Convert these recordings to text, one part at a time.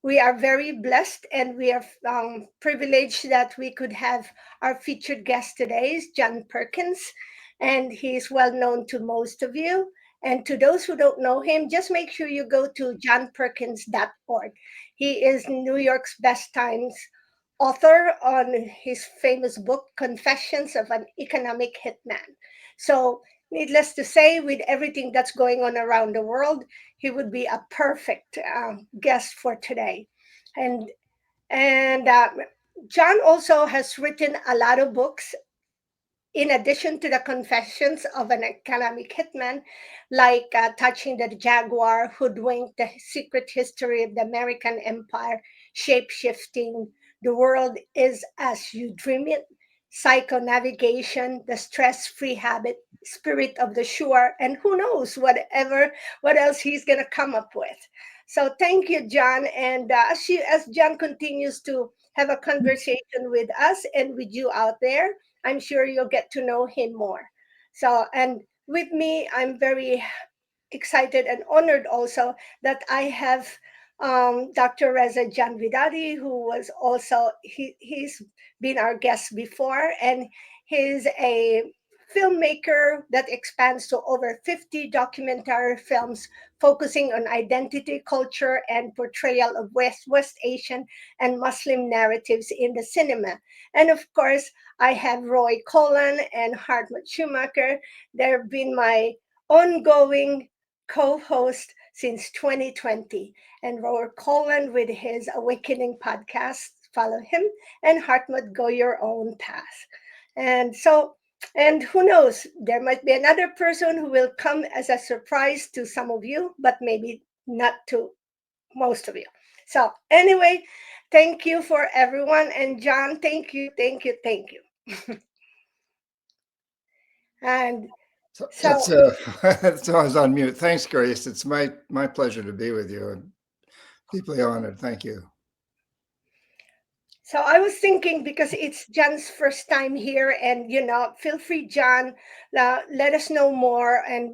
we are very blessed and we are privileged that we could have our featured guest today is John Perkins, and he's well known to most of you. And to those who don't know him, just make sure you go to johnperkins.org. He is New York's Best Times author on his famous book, Confessions of an Economic Hitman. So, needless to say, with everything that's going on around the world, he would be a perfect guest for today. And and John also has written a lot of books in addition to the Confessions of an Economic Hitman, like Touching the Jaguar, Hoodwink, The Secret History of the American Empire, Shapeshifting, The World is as You Dream It, Psycho-Navigation, The Stress-Free Habit, Spirit of the Shore, and who knows what else he's going to come up with. So thank you, John. And as John continues to have a conversation with us and with you out there, I'm sure you'll get to know him more. So, and with me, I'm very excited and honored also that I have Dr. Reza John Vedadi, who was also, he's been our guest before, and he's a filmmaker that expands to over 50 documentary films focusing on identity, culture, and portrayal of West Asian and Muslim narratives in the cinema. And of course, I have Roy Coughlan and Hartmut Schumacher. They've been my ongoing co-host since 2020. And Roy Coughlan with his Awakening podcast, follow him, and Hartmut, Go Your Own Path. And so, and who knows, there might be another person who will come as a surprise to some of you, but maybe not to most of you. So, anyway, thank you for everyone. And John, thank you, thank you, thank you. And so, That's I was on mute. Thanks, Grace. It's my pleasure to be with you, and deeply honored. Thank you. so I was thinking because it's John's first time here, and feel free, John, let us know more, and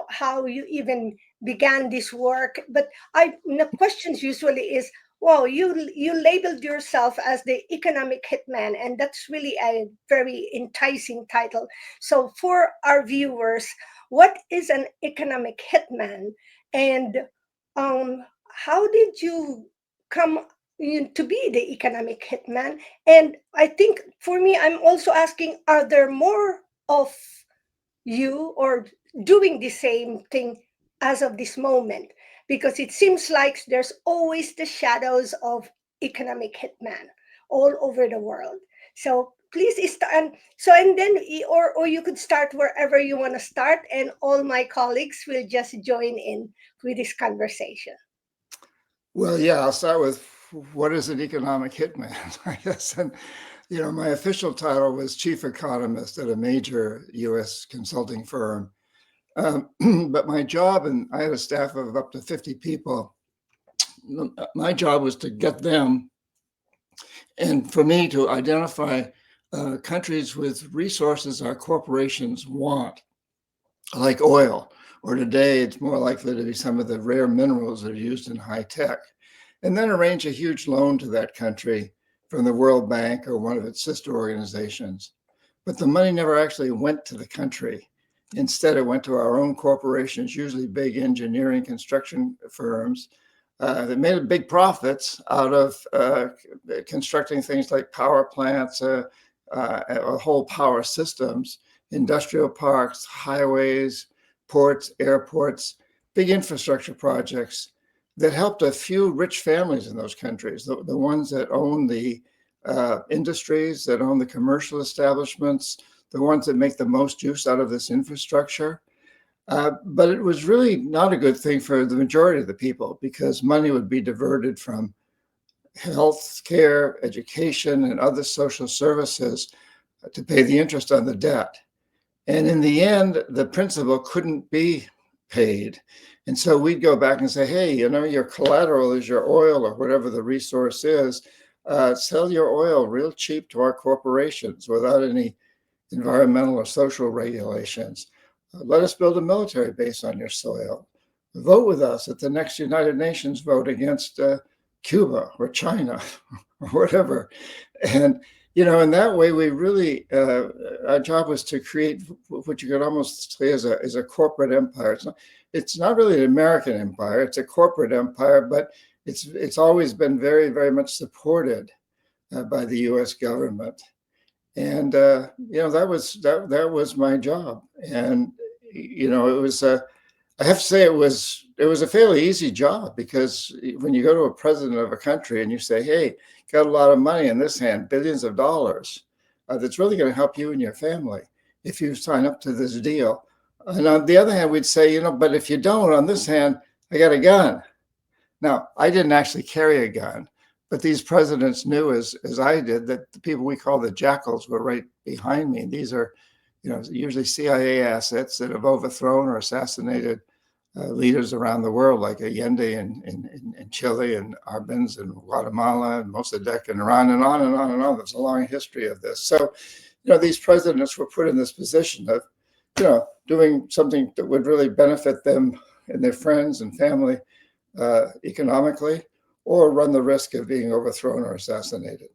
how you even began this work. But the questions usually is, well, you labeled yourself as the economic hitman, and that's really a very enticing title. So for our viewers, what is an economic hitman, and how did you come to be the economic hitman? And I think for me, I'm also asking, are there more of you or doing the same thing as of this moment? Because it seems like there's always the shadows of economic hitman all over the world. So please start, and then or you could start wherever you want to start, and all my colleagues will just join in with this conversation. Well, yeah, I'll start with what is an economic hitman, I guess. And, my official title was Chief Economist at a major U.S. consulting firm. But my job, and I had a staff of up to 50 people, my job was to get them and for me to identify countries with resources our corporations want, like oil, or today it's more likely to be some of the rare minerals that are used in high tech, and then arrange a huge loan to that country from the World Bank or one of its sister organizations. But the money never actually went to the country. Instead, it went to our own corporations, usually big engineering construction firms, that made big profits out of constructing things like power plants, whole power systems, industrial parks, highways, ports, airports, big infrastructure projects that helped a few rich families in those countries, the ones that own the industries, that own the commercial establishments, the ones that make the most use out of this infrastructure. But it was really not a good thing for the majority of the people, because money would be diverted from health care, education, and other social services to pay the interest on the debt. And in the end, the principal couldn't be paid. And so we'd go back and say, hey, your collateral is your oil or whatever the resource is. Sell your oil real cheap to our corporations without any environmental or social regulations. Let us build a military base on your soil. Vote with us at the next United Nations vote against Cuba or China or whatever. And, you know, in that way, we really, our job was to create what you could almost say is a corporate empire. It's not really an American empire, it's a corporate empire, but it's always been very, very much supported by the US government. And, you know, that was my job. And, you know, it was, I have to say it was a fairly easy job, because when you go to a president of a country and you say, hey, got a lot of money in this hand, billions of dollars, that's really going to help you and your family if you sign up to this deal. And on the other hand, we'd say, you know, but if you don't, on this hand, I got a gun. Now, I didn't actually carry a gun, but these presidents knew, as I did, that the people we call the Jackels were right behind me. These are, you know, usually CIA assets that have overthrown or assassinated leaders around the world, like Allende in Chile, and Arbenz in Guatemala, and Mossadegh in Iran, and on and on and on. There's a long history of this. So, you know, these presidents were put in this position of, you know, doing something that would really benefit them and their friends and family economically, or run the risk of being overthrown or assassinated.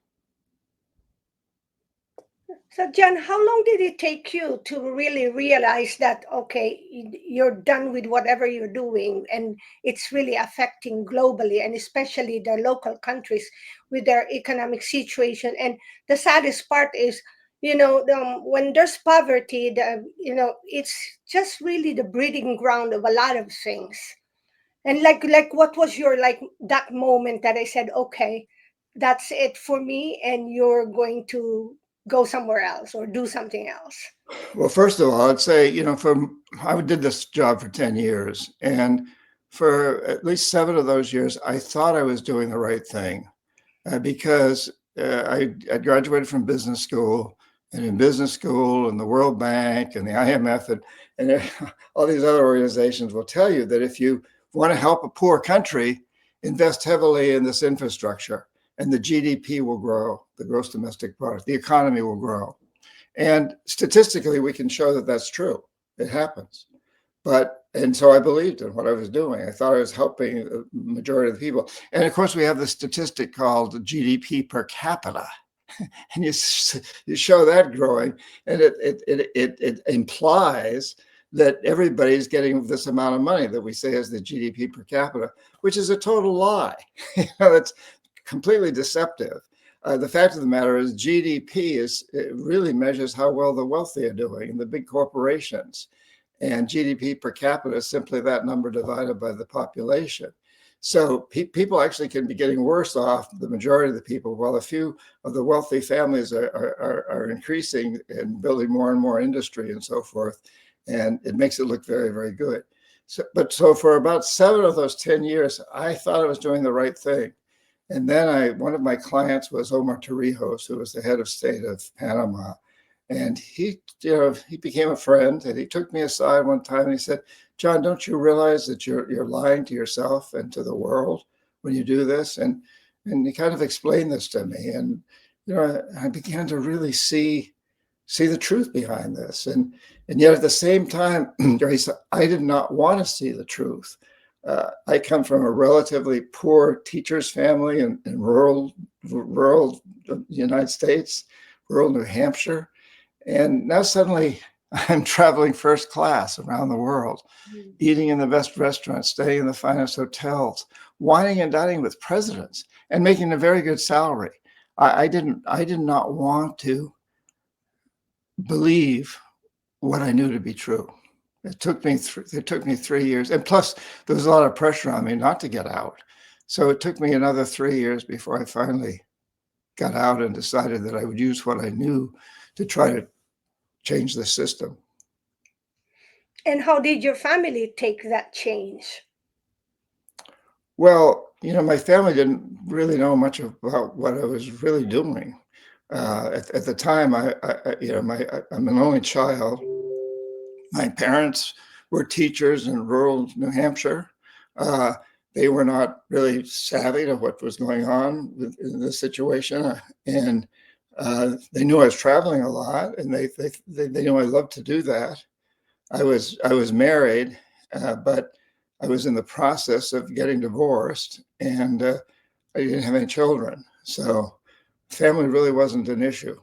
So, John, how long did it take you to really realize that, okay, you're done with whatever you're doing and it's really affecting globally, and especially the local countries with their economic situation? And the saddest part is, you know, when there's poverty, you know, it's just really the breeding ground of a lot of things. And like what was your, like, that moment that I said, okay, that's it for me, and you're going to go somewhere else or do something else? Well, first of all, I'd say, you know, I did this job for 10 years, and for at least 7 of those years, I thought I was doing the right thing, because I graduated from business school, and in business school and the World Bank and the IMF and all these other organizations will tell you that if you want to help a poor country, invest heavily in this infrastructure, and the GDP will grow, the gross domestic product, the economy will grow. And statistically, we can show that that's true. It happens. And so I believed in what I was doing. I thought I was helping the majority of the people. And of course, we have this statistic called GDP per capita. And you show that growing, and it implies that everybody's getting this amount of money that we say is the GDP per capita, which is a total lie. You know, it's completely deceptive. The fact of the matter is GDP it really measures how well the wealthy are doing, and the big corporations. And GDP per capita is simply that number divided by the population. So people actually can be getting worse off, the majority of the people, while a few of the wealthy families are increasing and building more and more industry and so forth. And it makes it look very, very good. So for about 7 of those 10 years, I thought I was doing the right thing. And then one of my clients was Omar Torrijos, who was the head of state of Panama. And he became a friend, and he took me aside one time and he said, John, don't you realize that you're lying to yourself and to the world when you do this? And he kind of explained this to me. And, you know, I began to really see the truth behind this. And yet at the same time, he said, I did not want to see the truth. I come from a relatively poor teacher's family in rural United States, rural New Hampshire. And now suddenly I'm traveling first class around the world, eating in the best restaurants, staying in the finest hotels, wining and dining with presidents, and making a very good salary. I did not want to believe what I knew to be true. It took me 3 years, and plus there was a lot of pressure on me not to get out. So it took me another 3 years before I finally got out and decided that I would use what I knew to try to change the system. And how did your family take that change? Well, you know, my family didn't really know much about what I was really doing. At the time, I'm an only child. My parents were teachers in rural New Hampshire. They were not really savvy to what was going on in this situation, and they knew I was traveling a lot, and they knew I loved to do that. I was married, but I was in the process of getting divorced, and I didn't have any children. So family really wasn't an issue.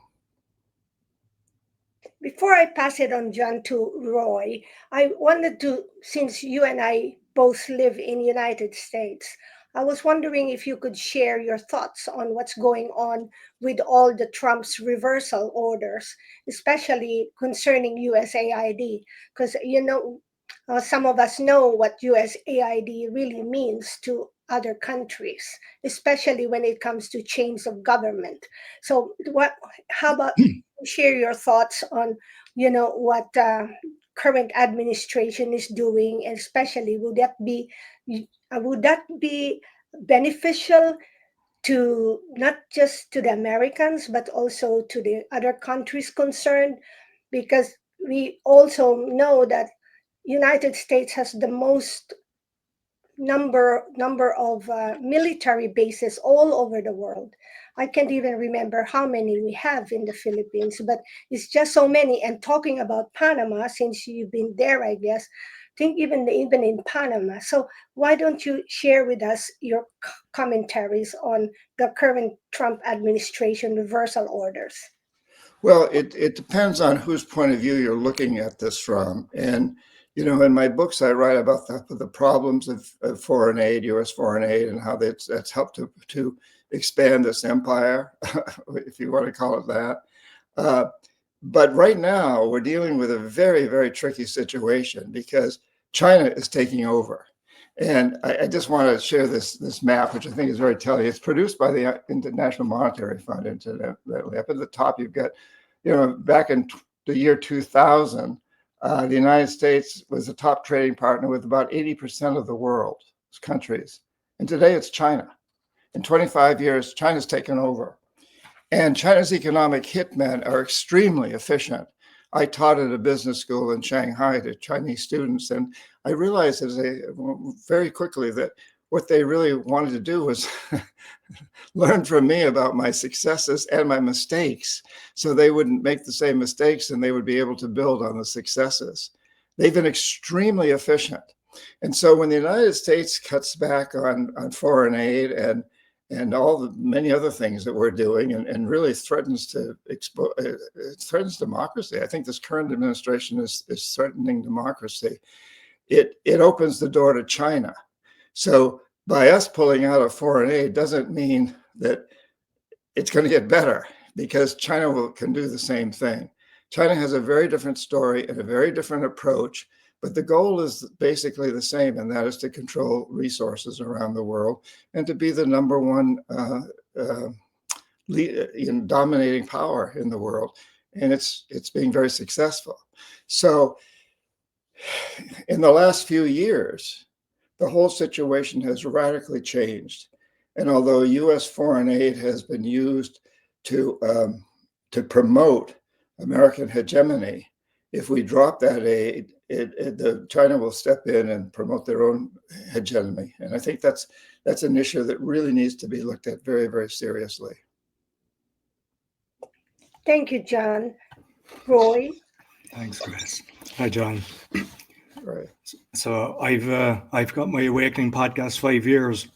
Before I pass it on, John, to Roy, I wanted to, since you and I both live in United States, I was wondering if you could share your thoughts on what's going on with all the Trump's reversal orders, especially concerning USAID, because some of us know what USAID really means to other countries, especially when it comes to change of government. So, how about share your thoughts on, what current administration is doing, and especially would that be beneficial to not just to the Americans but also to the other countries concerned, because we also know that United States has the most number of military bases all over the world. I can't even remember how many we have in the Philippines, but it's just so many. And talking about Panama, since you've been there, I guess, think even in Panama. So why don't you share with us your commentaries on the current Trump administration reversal orders? Well, it depends on whose point of view you're looking at this from. And, in my books, I write about the problems of foreign aid, U.S. foreign aid, and how that's helped to expand this empire, if you want to call it that. But right now, we're dealing with a very, very tricky situation because China is taking over. And I just want to share this map, which I think is very telling. It's produced by the International Monetary Fund. Incidentally, up at the top, you've got, back in the year 2000, the United States was the top trading partner with about 80% of the world's countries. And today it's China. In 25 years, China's taken over. And China's economic hitmen are extremely efficient. I taught at a business school in Shanghai to Chinese students, and I realized very quickly that what they really wanted to do was learn from me about my successes and my mistakes, so they wouldn't make the same mistakes and they would be able to build on the successes. They've been extremely efficient. And so when the United States cuts back on foreign aid and all the many other things that we're doing, and really threatens democracy. I think this current administration is threatening democracy. It opens the door to China. So by us pulling out of foreign aid doesn't mean that it's going to get better, because China can do the same thing. China has a very different story and a very different approach, but the goal is basically the same, and that is to control resources around the world and to be the number one dominating power in the world. And it's being very successful. So in the last few years, the whole situation has radically changed. And although U.S. foreign aid has been used to promote American hegemony, if we drop that aid, China will step in and promote their own hegemony. And I think that's an issue that really needs to be looked at very, very seriously. Thank you, John. Roy? Thanks, Chris. Hi, John. Right. So I've got my Awakening podcast 5 years.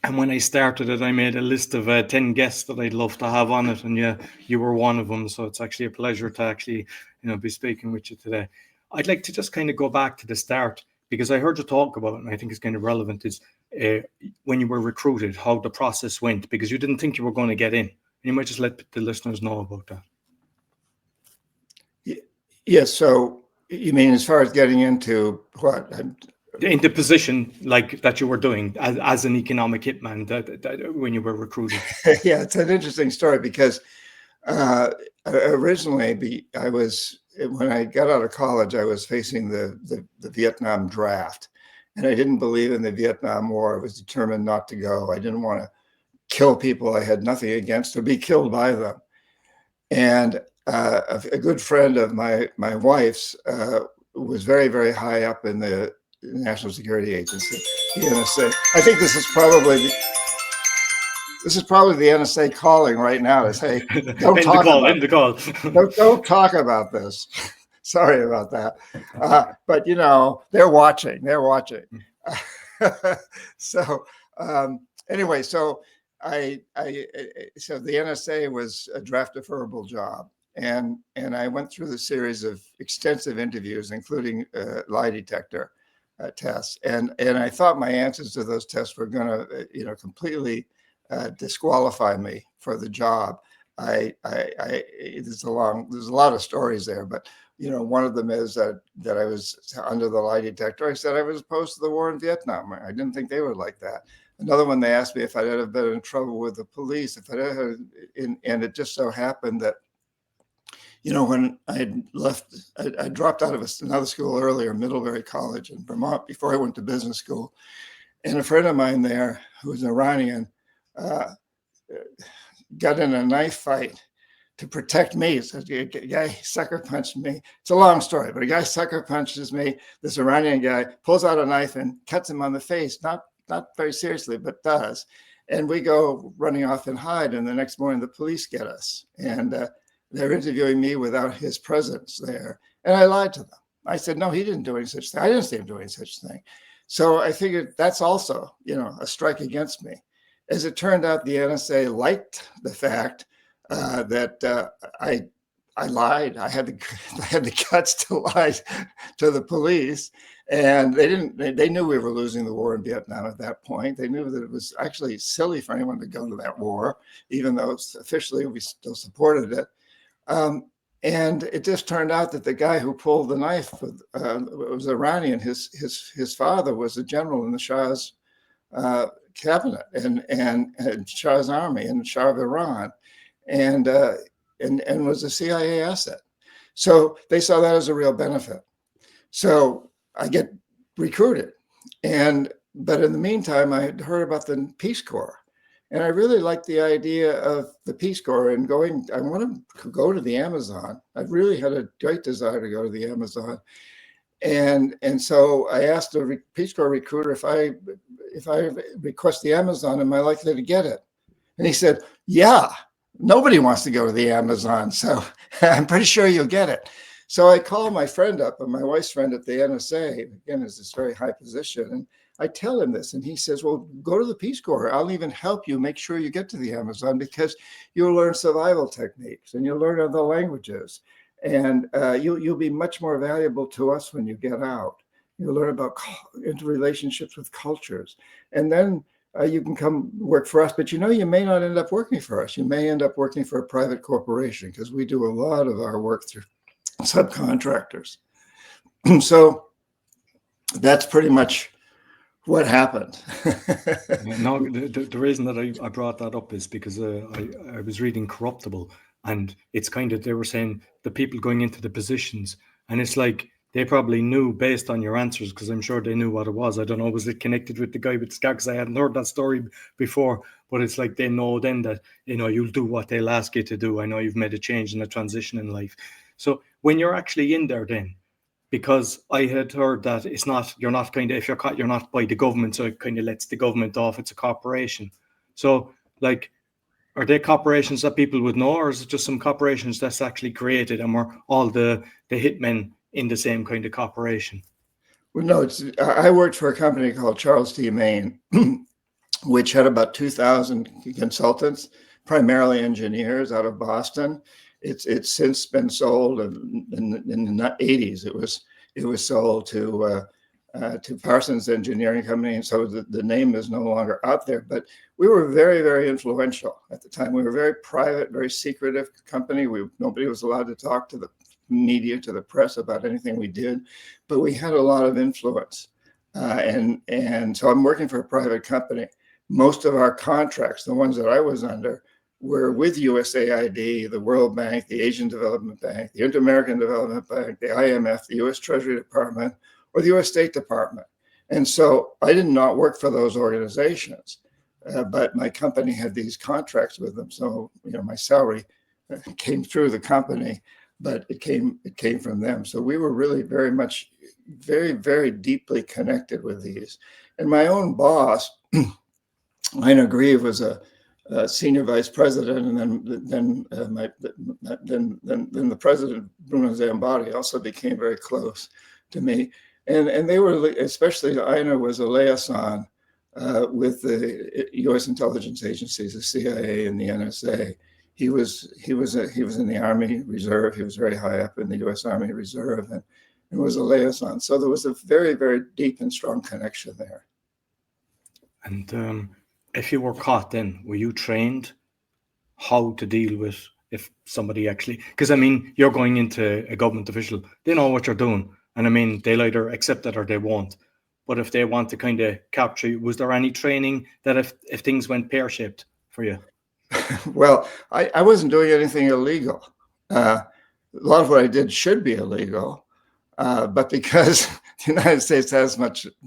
And when I started it, I made a list of 10 guests that I'd love to have on it. And yeah, you were one of them. So it's actually a pleasure to actually, be speaking with you today. I'd like to just kind of go back to the start, because I heard you talk about it, and I think it's kind of relevant, is when you were recruited, how the process went, because you didn't think you were going to get in. You might just let the listeners know about that. Yes. So you mean as far as getting into what? In the position like that you were doing as an economic hitman that when you were recruited. Yeah, it's an interesting story, because originally when I got out of college, I was facing the Vietnam draft, and I didn't believe in the Vietnam War. I was determined not to go. I didn't want to kill people I had nothing against or be killed by them. And a good friend of my wife's was very, very high up in the National Security Agency, the NSA. I think this is probably the NSA calling right now to say, don't talk about this. Sorry about that. But they're watching. So anyway, so so the NSA was a draft deferrable job, and I went through the series of extensive interviews, including lie detector tests, and I thought my answers to those tests were going to, completely disqualify me for the job. There's a lot of stories there, but one of them is that I was under the lie detector. I said I was opposed to the war in Vietnam. I didn't think they would like that. Another one, they asked me if I'd ever been in trouble with the police, and it just so happened that, when I had left, I dropped out of another school earlier, Middlebury College in Vermont, before I went to business school. And a friend of mine there, who was an Iranian, got in a knife fight to protect me. So a guy sucker punched me. It's a long story, but a guy sucker punches me. This Iranian guy pulls out a knife and cuts him on the face, not very seriously, but does. And we go running off and hide. And the next morning, the police get us. And they're interviewing me without his presence there. And I lied to them. I said, no, he didn't do any such thing. I didn't see him doing such thing. So I figured that's also, a strike against me. As it turned out, the NSA liked the fact that I lied. I had the guts to lie to the police, and they knew we were losing the war in Vietnam at that point. They knew that it was actually silly for anyone to go to that war, even though officially we still supported it. And it just turned out that the guy who pulled the knife was Iranian. His father was a general in the Shah's cabinet and Shah's army and Shah of Iran, and was a CIA asset. So they saw that as a real benefit. So I get recruited, but in the meantime, I had heard about the Peace Corps, and I really liked the idea of the Peace Corps and going. I wanted to go to the Amazon. I really had a great desire to go to the Amazon, and so I asked the Peace Corps recruiter if I request the Amazon, am I likely to get it? And he said, yeah. Nobody wants to go to the Amazon, so I'm pretty sure you'll get it. So I call my friend up, and my wife's friend at the NSA, again, is this very high position, and I tell him this, and he says, well, go to the Peace Corps. I'll even help you make sure you get to the Amazon, because you'll learn survival techniques, and you'll learn other languages, and you'll be much more valuable to us when you get out. You'll learn about interrelationships with cultures, and then you can come work for us, but you may not end up working for us. You may end up working for a private corporation, because we do a lot of our work through subcontractors. So that's pretty much what happened. No, the reason that I brought that up is because I was reading Corruptible, and it's kind of, they were saying the people going into the positions, and it's like, they probably knew based on your answers, because I'm sure they knew what it was. I don't know, was it connected with the guy with the scar? Because I hadn't heard that story before, but it's like they know then that, you'll do what they'll ask you to do. I know you've made a change and a transition in life. So when you're actually in there then, because I had heard that you're not by the government, so it kind of lets the government off, it's a corporation. So like, are they corporations that people would know, or is it just some corporations that's actually created and we're all the hitmen in the same kind of corporation? Well, no, I worked for a company called Charles T. Main, which had about 2,000 consultants, primarily engineers out of Boston. It's since been sold in the 80s. It was sold to Parsons Engineering Company, and so the name is no longer out there. But we were very, very influential at the time. We were a very private, very secretive company. Nobody was allowed to talk to the media, to the press about anything we did, but we had a lot of influence. And so I'm working for a private company. Most of our contracts, the ones that I was under, were with USAID, the World Bank, the Asian Development Bank, the Inter-American Development Bank, the IMF, the US Treasury Department, or the US State Department. And so I did not work for those organizations, but my company had these contracts with them. So, my salary came through the company, but it came from them. So we were really very much, very, very deeply connected with these. And my own boss, Ina Grieve, was a senior vice president, and then the president, Bruno Zambati, also became very close to me. And they were, especially Ina, was a liaison with the U.S. intelligence agencies, the CIA and the NSA. He was in the Army Reserve. He was very high up in the U.S. Army Reserve and was a liaison. So there was a very, very deep and strong connection there. And if you were caught then, were you trained how to deal with if somebody actually, because I mean, you're going into a government official, they know what you're doing. And I mean, they'll either accept it or they won't. But if they want to kind of capture you, was there any training that if things went pear-shaped for you? Well, I wasn't doing anything illegal. A lot of what I did should be illegal, but because the United States has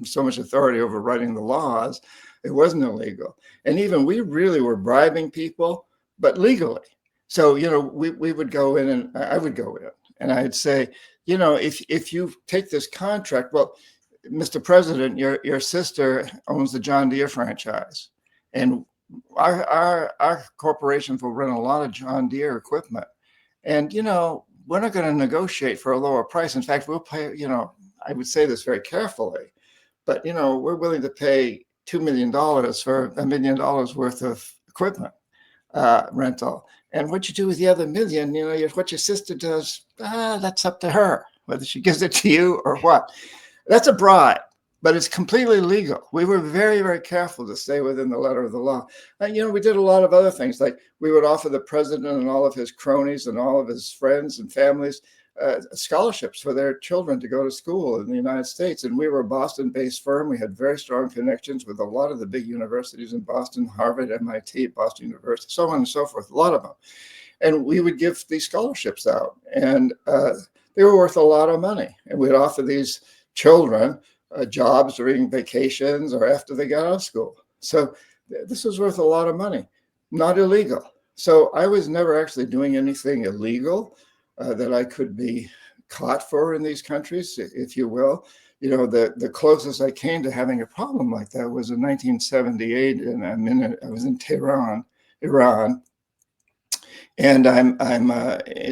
so much authority over writing the laws, it wasn't illegal. And even we really were bribing people, but legally. So, we would go in, and I would go in and I'd say, if you take this contract, well, Mr. President, your sister owns the John Deere franchise, and our corporations will run a lot of John Deere equipment. And, we're not going to negotiate for a lower price. In fact, we'll pay, I would say this very carefully, but, we're willing to pay $2 million for $1 million worth of equipment rental. And what you do with the other $1 million, what your sister does, that's up to her, whether she gives it to you or what. That's a bribe, but it's completely legal. We were very, very careful to stay within the letter of the law. And, we did a lot of other things, like we would offer the president and all of his cronies and all of his friends and families scholarships for their children to go to school in the United States. And we were a Boston-based firm. We had very strong connections with a lot of the big universities in Boston, Harvard, MIT, Boston University, so on and so forth, a lot of them. And we would give these scholarships out, and they were worth a lot of money. And we'd offer these children jobs during vacations or after they got out of school. So this was worth a lot of money, not illegal. So I was never actually doing anything illegal that I could be caught for in these countries, if you will. The closest I came to having a problem like that was in 1978, and I was in Tehran, Iran. And I'm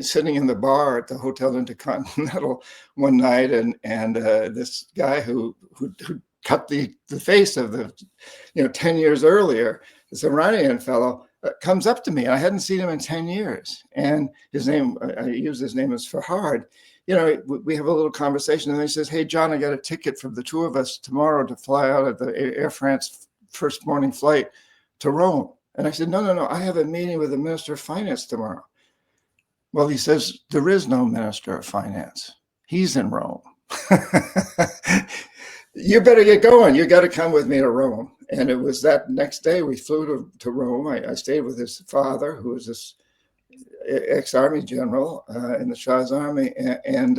sitting in the bar at the Hotel Intercontinental one night, and this guy who cut the face of 10 years earlier, this Iranian fellow, comes up to me. I hadn't seen him in 10 years. And his name, I use his name as Farhad. We have a little conversation, and he says, "Hey, John, I got a ticket for the two of us tomorrow to fly out at the Air France first morning flight to Rome." And I said, no, I have a meeting with the Minister of Finance tomorrow. Well, he says, there is no Minister of Finance. He's in Rome. You better get going. You got to come with me to Rome. And it was that next day we flew to Rome. I stayed with his father, who was this ex-army general in the Shah's army. And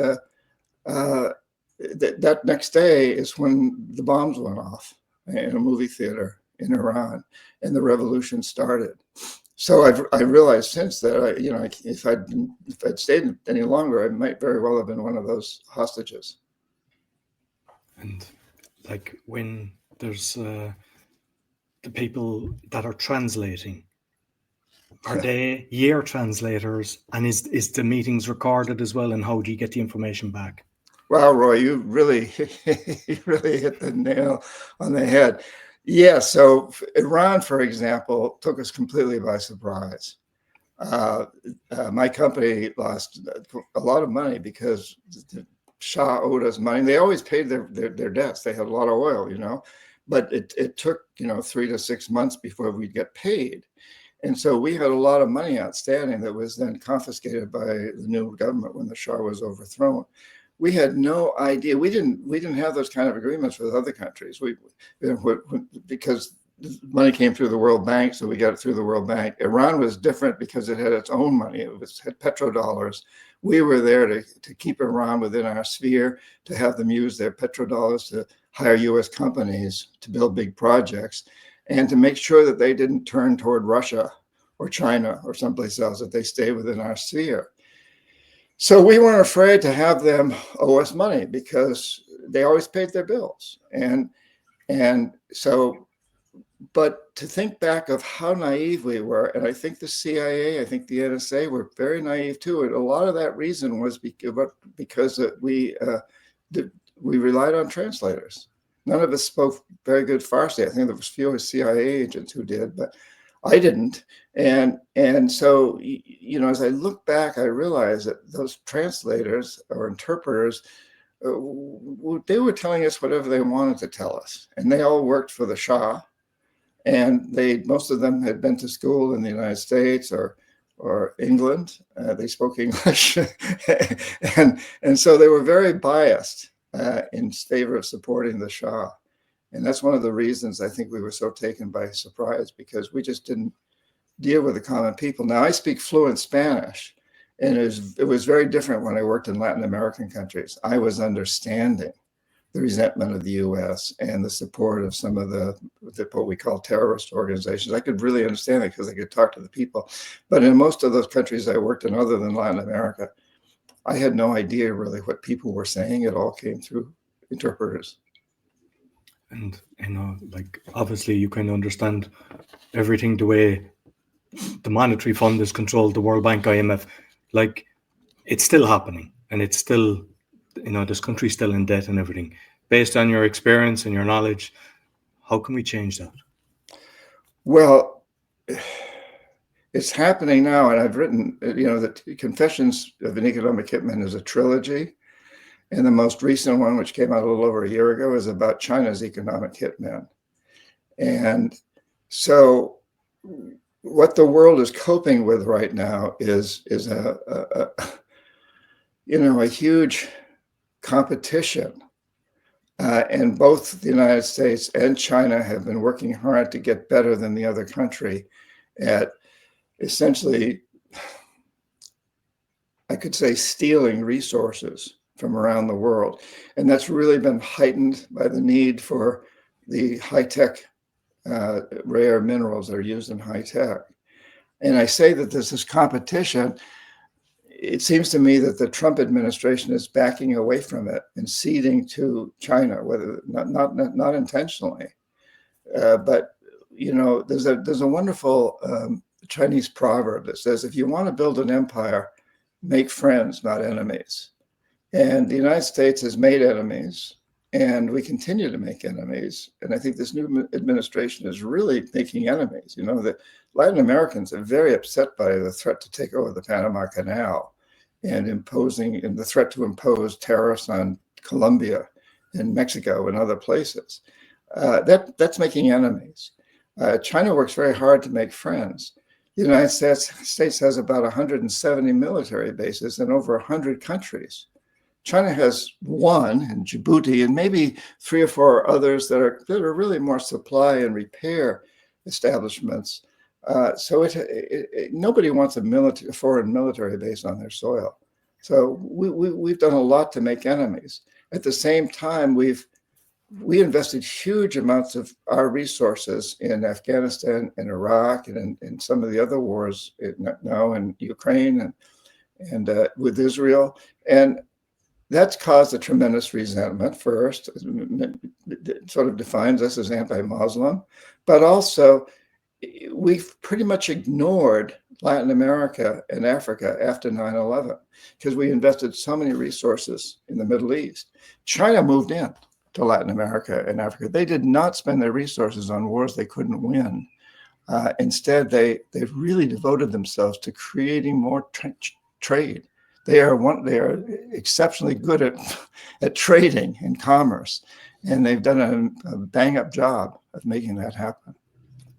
that next day is when the bombs went off in a movie theater in Iran, and the revolution started. So I realized since that, if I'd stayed any longer, I might very well have been one of those hostages. And like when there's the people that are translating, are they year translators, and is the meetings recorded as well, and how do you get the information back? Wow, Roy, you really hit the nail on the head. Yeah, so Iran, for example, took us completely by surprise. My company lost a lot of money because the Shah owed us money. They always paid their debts. They had a lot of oil, but it took 3 to 6 months before we'd get paid. And so we had a lot of money outstanding that was then confiscated by the new government when the Shah was overthrown. We had no idea. We didn't have those kind of agreements with other countries. Because money came through the World Bank, so we got it through the World Bank. Iran was different because it had its own money. It had petrodollars. We were there to keep Iran within our sphere, to have them use their petrodollars to hire U.S. companies to build big projects, and to make sure that they didn't turn toward Russia or China or someplace else, that they stay within our sphere. So we weren't afraid to have them owe us money because they always paid their bills. And so, but to think back of how naive we were, and I think the CIA, I think the NSA were very naive too. And a lot of that reason was because we relied on translators. None of us spoke very good Farsi. I think there was few CIA agents who did, but I didn't. And so, you know, as I look back, I realized that those translators or interpreters, they were telling us whatever they wanted to tell us. And they all worked for the Shah. And most of them had been to school in the United States or England. They spoke English. and so they were very biased in favor of supporting the Shah. And that's one of the reasons I think we were so taken by surprise, because we just didn't deal with the common people. Now, I speak fluent Spanish, and it was very different when I worked in Latin American countries. I was understanding the resentment of the U.S. and the support of some of the what we call terrorist organizations. I could really understand it because I could talk to the people. But in most of those countries I worked in, other than Latin America, I had no idea really what people were saying. It all came through interpreters. And, you know, like, obviously you can understand everything the way the monetary fund is controlled, the World Bank, IMF, like, it's still happening, and it's still, you know, this country's still in debt and everything. Based on your experience and your knowledge, how can we change that? Well, it's happening now, and I've written, you know, that Confessions of an Economic Hitman is a trilogy. And the most recent one, which came out a little over a year ago, is about China's economic hitman. And so what the world is coping with right now is a huge competition. And both the United States and China have been working hard to get better than the other country at essentially, I could say, stealing resources from around the world. And that's really been heightened by the need for the high-tech rare minerals that are used in high tech. And I say that there's this competition. It seems to me that the Trump administration is backing away from it and ceding to China, whether not intentionally. But you know, there's a wonderful Chinese proverb that says, if you want to build an empire, make friends, not enemies. And the United States has made enemies, and we continue to make enemies. And I think this new administration is really making enemies. You know, the Latin Americans are very upset by the threat to take over the Panama Canal and the threat to impose tariffs on Colombia and Mexico and other places. That's making enemies. China works very hard to make friends. The United States has about 170 military bases in over 100 countries. China has one in Djibouti, and maybe 3 or 4 others that are really more supply and repair establishments. So nobody wants a foreign military base on their soil. So we've done a lot to make enemies. At the same time, we invested huge amounts of our resources in Afghanistan and Iraq and in some of the other wars now in Ukraine and with Israel. And that's caused a tremendous resentment. First, it sort of defines us as anti-Muslim, but also we've pretty much ignored Latin America and Africa after 9/11 because we invested so many resources in the Middle East. China moved in to Latin America and Africa. They did not spend their resources on wars they couldn't win. Instead, they really devoted themselves to creating more trade. They are exceptionally good at trading and commerce, and they've done a bang-up job of making that happen.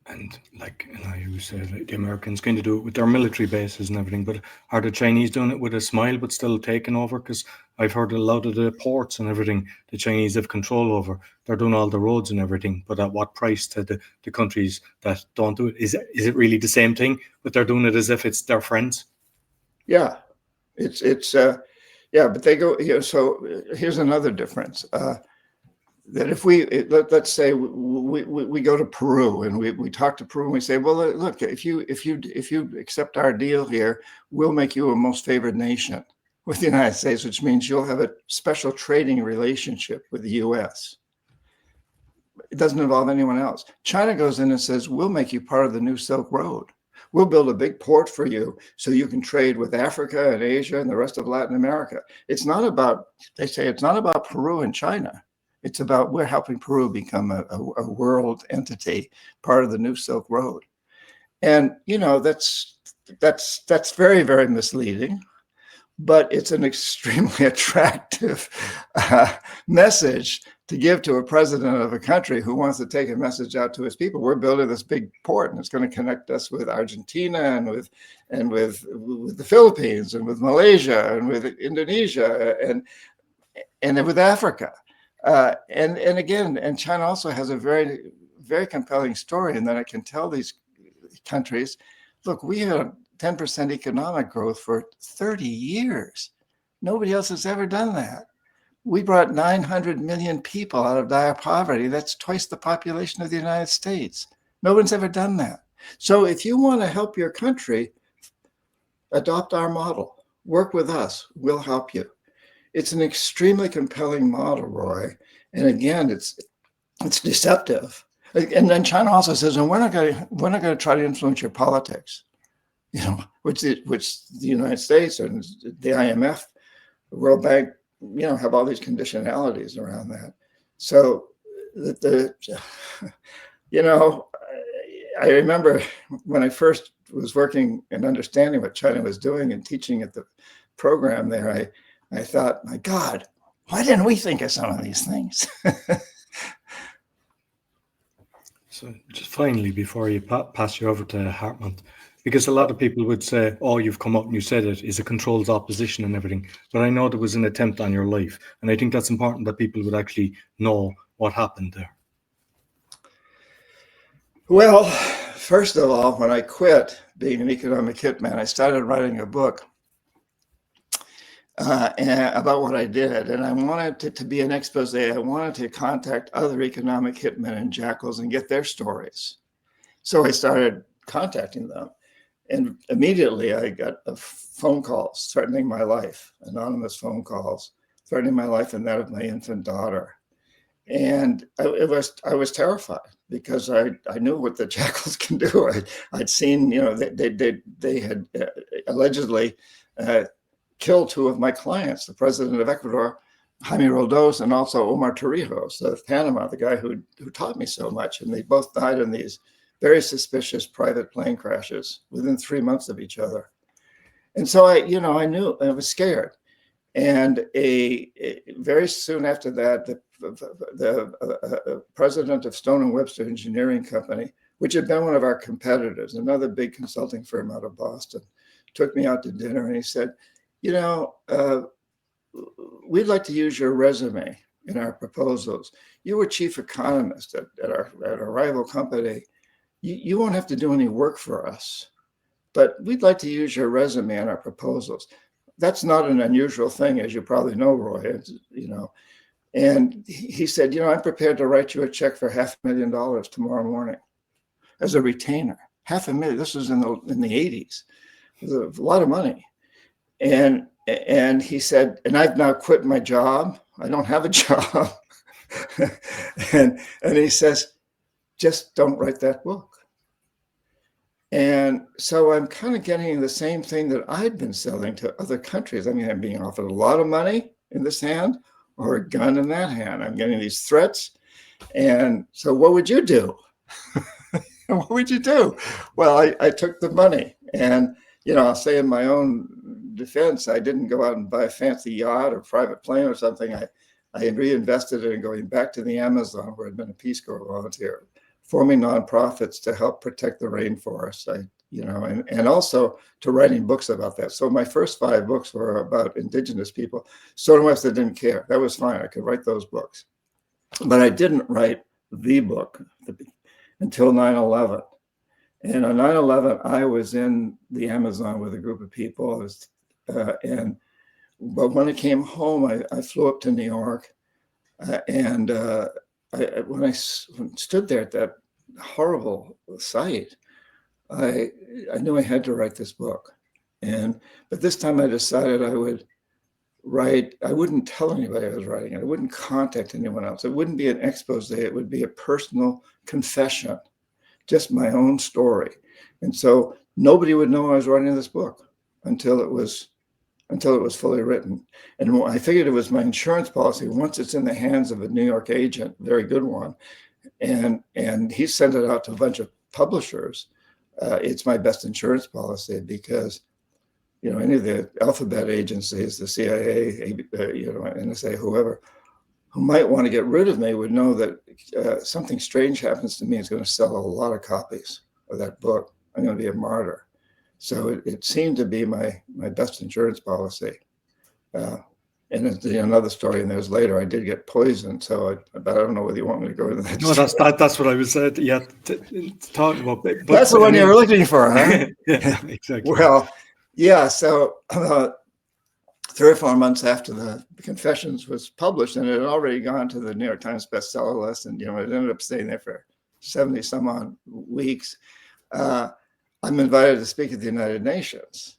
And like, you know, you said the Americans kind of do it with their military bases and everything, but are the Chinese doing it with a smile but still taking over? Because I've heard a lot of the ports and everything the Chinese have control over. They're doing all the roads and everything, but at what price to the countries that don't do it? Is it really the same thing, but they're doing it as if it's their friends? Yeah, but they go, you know, so here's another difference. That if let's say we go to Peru and we talk to Peru and we say, well, look, if you accept our deal here, we'll make you a most favored nation with the United States, which means you'll have a special trading relationship with the U.S. It doesn't involve anyone else. China goes in and says, we'll make you part of the new Silk Road. We'll build a big port for you so you can trade with Africa and Asia and the rest of Latin America. They say it's not about Peru and China. It's about we're helping Peru become a world entity, part of the new Silk Road. And, that's very, very misleading, but it's an extremely attractive message to give to a president of a country who wants to take a message out to his people. We're building this big port, and it's going to connect us with Argentina and with the Philippines and with Malaysia and with Indonesia and with Africa. And China also has a very, very compelling story, and then it can tell these countries, look, we had 10% economic growth for 30 years. Nobody else has ever done that. We brought 900 million people out of dire poverty. That's twice the population of the United States. No one's ever done that. So if you want to help your country, adopt our model. Work with us. We'll help you. It's an extremely compelling model, Roy. And again, it's deceptive. And then China also says, and we're not going to try to influence your politics, which the United States and the IMF, the World Bank, have all these conditionalities around that. So I remember when I first was working and understanding what China was doing and teaching at the program there, I thought, my God, why didn't we think of some of these things? So just finally, before you pass you over to Hartmut, because a lot of people would say, oh, you've come up and you said it is a controlled opposition and everything. But I know there was an attempt on your life. And I think that's important that people would actually know what happened there. Well, first of all, when I quit being an economic hitman, I started writing a book about what I did. And I wanted it to be an expose. I wanted to contact other economic hitmen and jackals and get their stories. So I started contacting them. And immediately I got phone calls threatening my life, anonymous phone calls, threatening my life and that of my infant daughter. And I was terrified because I knew what the jackals can do. I'd seen, they had allegedly killed two of my clients, the president of Ecuador, Jaime Roldos, and also Omar Torrijos of Panama, the guy who taught me so much. And they both died in these very suspicious private plane crashes within 3 months of each other. And so I knew, I was scared. And very soon after that, the president of Stone & Webster Engineering Company, which had been one of our competitors, another big consulting firm out of Boston, took me out to dinner and he said, we'd like to use your resume in our proposals. You were chief economist at our rival company. You won't have to do any work for us, but we'd like to use your resume in our proposals. That's not an unusual thing, as you probably know, Roy, And he said, I'm prepared to write you a check for $500,000 tomorrow morning as a retainer. $500,000. This was in the 80s. It was a lot of money. And he said, and I've now quit my job. I don't have a job. and he says, just don't write that book. And so I'm kind of getting the same thing that I'd been selling to other countries. I mean, I'm being offered a lot of money in this hand or a gun in that hand. I'm getting these threats. And so what would you do? What would you do? Well, I took the money. And, I'll say in my own defense, I didn't go out and buy a fancy yacht or private plane or something. I reinvested it in going back to the Amazon, where I'd been a Peace Corps volunteer, forming nonprofits to help protect the rainforest, and also to writing books about that. So my first 5 books were about indigenous people. Stone & Webster didn't care. That was fine. I could write those books. But I didn't write the book until 9/11. And on 9/11, I was in the Amazon with a group of people. But when I came home, I flew up to New York, and when I stood there at that horrible sight, I knew I had to write this book. But this time I decided I would write. I wouldn't tell anybody I was writing it. I wouldn't contact anyone else. It wouldn't be an expose. It would be a personal confession, just my own story. And so nobody would know I was writing this book until it was until it was fully written. And I figured it was my insurance policy. Once it's in the hands of a New York agent, very good one, and he sent it out to a bunch of publishers, it's my best insurance policy, because any of the alphabet agencies, the CIA, NSA, whoever, who might want to get rid of me would know that something strange happens to me, it's going to sell a lot of copies of that book. I'm going to be a martyr. So it seemed to be my best insurance policy. And it's another story, and there's later I did get poisoned. So but I don't know whether you want me to go into that. No, that's what I was talking about. But that's the one you were looking for, huh? Yeah, exactly. Well, yeah. So 3 or 4 months after the Confessions was published, and it had already gone to the New York Times bestseller list, and it ended up staying there for 70 some odd weeks. I'm invited to speak at the United Nations.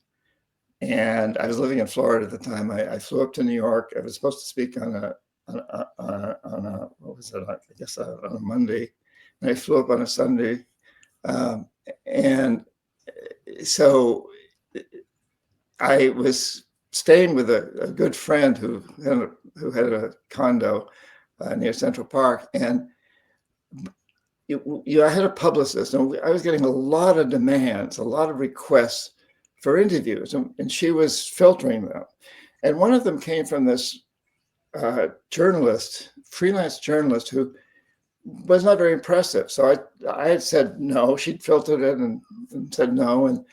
And I was living in Florida at the time. I flew up to New York. I was supposed to speak on a what was it? I guess on a Monday. And I flew up on a Sunday. And so I was staying with a good friend who had a condo near Central Park. And I had a publicist, and I was getting a lot of demands, a lot of requests for interviews, and she was filtering them. And one of them came from this freelance journalist, who was not very impressive. So I had said no. She'd filtered it and said no. And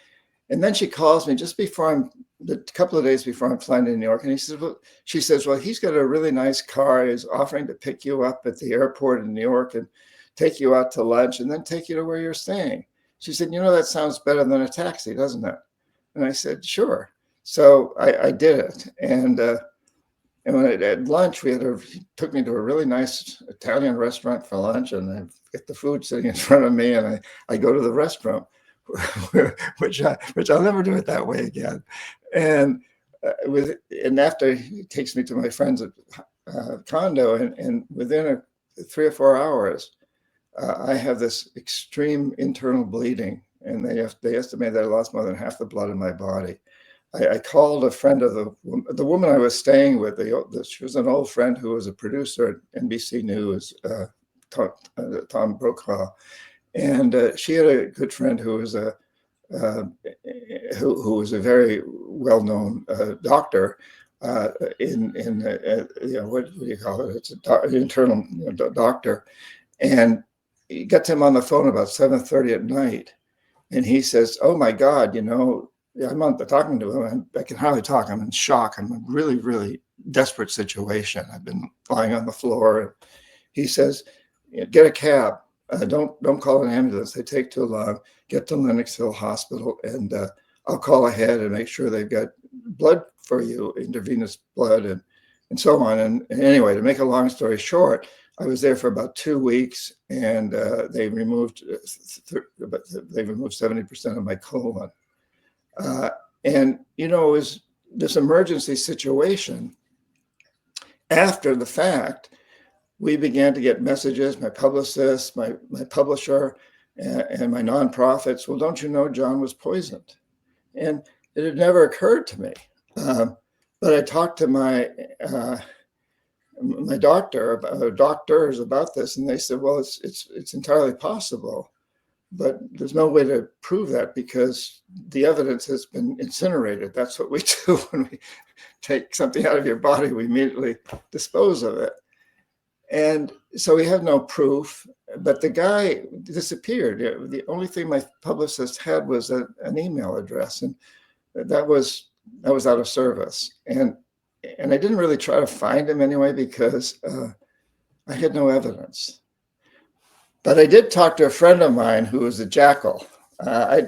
then she calls me just before a couple of days before I'm flying to New York. And she says, well, he's got a really nice car. He's offering to pick you up at the airport in New York and take you out to lunch and then take you to where you're staying. She said, that sounds better than a taxi, doesn't it? And I said, sure. So I did it. And when at lunch, he took me to a really nice Italian restaurant for lunch, and I get the food sitting in front of me, and I go to the restroom, which I'll never do it that way again. And after he takes me to my friend's condo, and within 3 or 4 hours, I have this extreme internal bleeding. And they estimate that I lost more than half the blood in my body. I called a friend of the woman I was staying with. She was an old friend who was a producer at NBC News, Tom Brokaw, and she had a good friend who was who was a very well-known doctor in what do you call it? It's an internal doctor, and he got him on the phone about 7:30 at night. And he says, oh, my God, I'm not talking to him. I can hardly talk. I'm in shock. I'm in a really, really desperate situation. I've been lying on the floor. He says, get a cab. Don't call an ambulance. They take too long. Get to Lenox Hill Hospital, and I'll call ahead and make sure they've got blood for you, intravenous blood, and so on. And anyway, to make a long story short, I was there for about 2 weeks, and they removed 70% of my colon. And it was this emergency situation. After the fact, we began to get messages, my publicist, my publisher, and my nonprofits. Well, don't you know John was poisoned? And it had never occurred to me. But I talked to my doctors about this, and they said, well, it's entirely possible, but there's no way to prove that because the evidence has been incinerated. That's what we do when we take something out of your body. We immediately dispose of it. And so we have no proof, but the guy disappeared. The only thing my publicist had was an email address, and that was out of service. And I didn't really try to find him anyway because I had no evidence. But I did talk to a friend of mine who was a jackal. I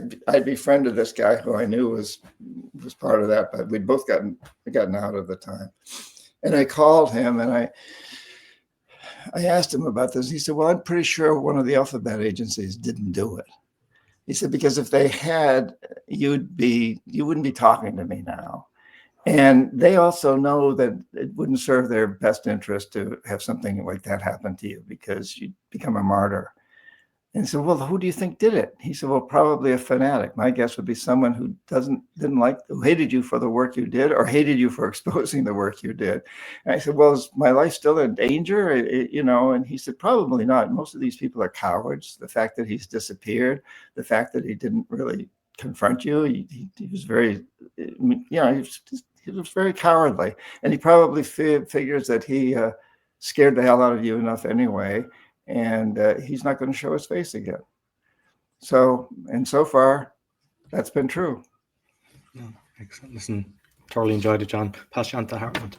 befriended this guy who I knew was part of that, but we'd both gotten out at the time. And I called him and I asked him about this. He said, well, I'm pretty sure one of the alphabet agencies didn't do it. He said, because if they had, you wouldn't be talking to me now. And they also know that it wouldn't serve their best interest to have something like that happen to you because you'd become a martyr. And he said, well, who do you think did it? He said, well, probably a fanatic. My guess would be someone who who hated you for the work you did or hated you for exposing the work you did. And I said, well, is my life still in danger? And he said, probably not. Most of these people are cowards. The fact that he's disappeared, the fact that he didn't really confront you, he was very, he was very cowardly. And he probably figures that he scared the hell out of you enough anyway. And he's not going to show his face again. So far, that's been true. Oh, excellent. Listen, thoroughly enjoyed it, John. Pass you on to Hartmut.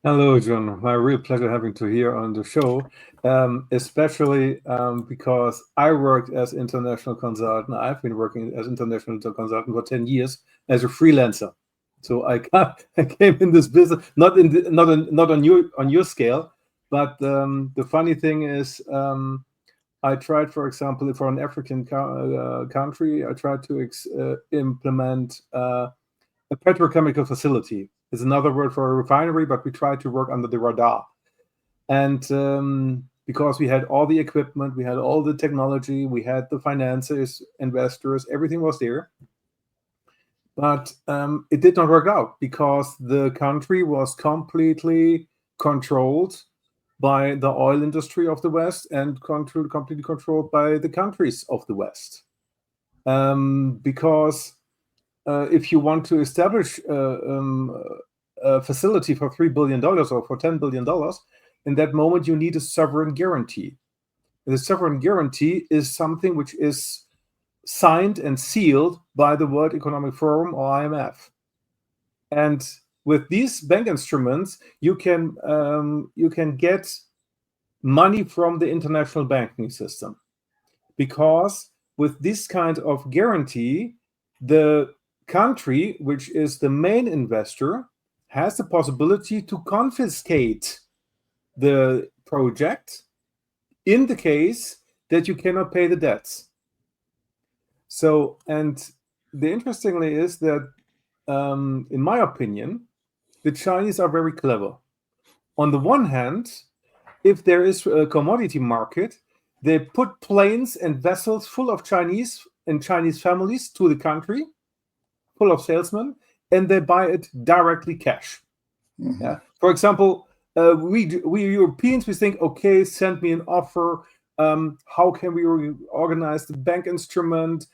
Hello, John. My real pleasure having you here on the show, especially because I worked as international consultant. I've been working as international consultant for 10 years as a freelancer. So I came in this business not on your scale. But the funny thing is, I tried, for example, for an African country, I tried to implement a petrochemical facility. It's another word for a refinery, but we tried to work under the radar. And because we had all the equipment, we had all the technology, we had the financiers, investors, everything was there. But it did not work out because the country was completely controlled by the oil industry of the West and completely controlled by the countries of the West. Because if you want to establish a facility for $3 billion or for $10 billion, in that moment you need a sovereign guarantee. And the sovereign guarantee is something which is signed and sealed by the World Economic Forum or IMF. And with these bank instruments, you can get money from the international banking system, because with this kind of guarantee, the country, which is the main investor, has the possibility to confiscate the project in the case that you cannot pay the debts. So, and the interestingly is that, in my opinion, the Chinese are very clever. On the one hand, if there is a commodity market, they put planes and vessels full of Chinese and Chinese families to the country, full of salesmen, and they buy it directly cash. Mm-hmm. Yeah. For example, we Europeans, we think, okay, send me an offer. How can we organize the bank instrument?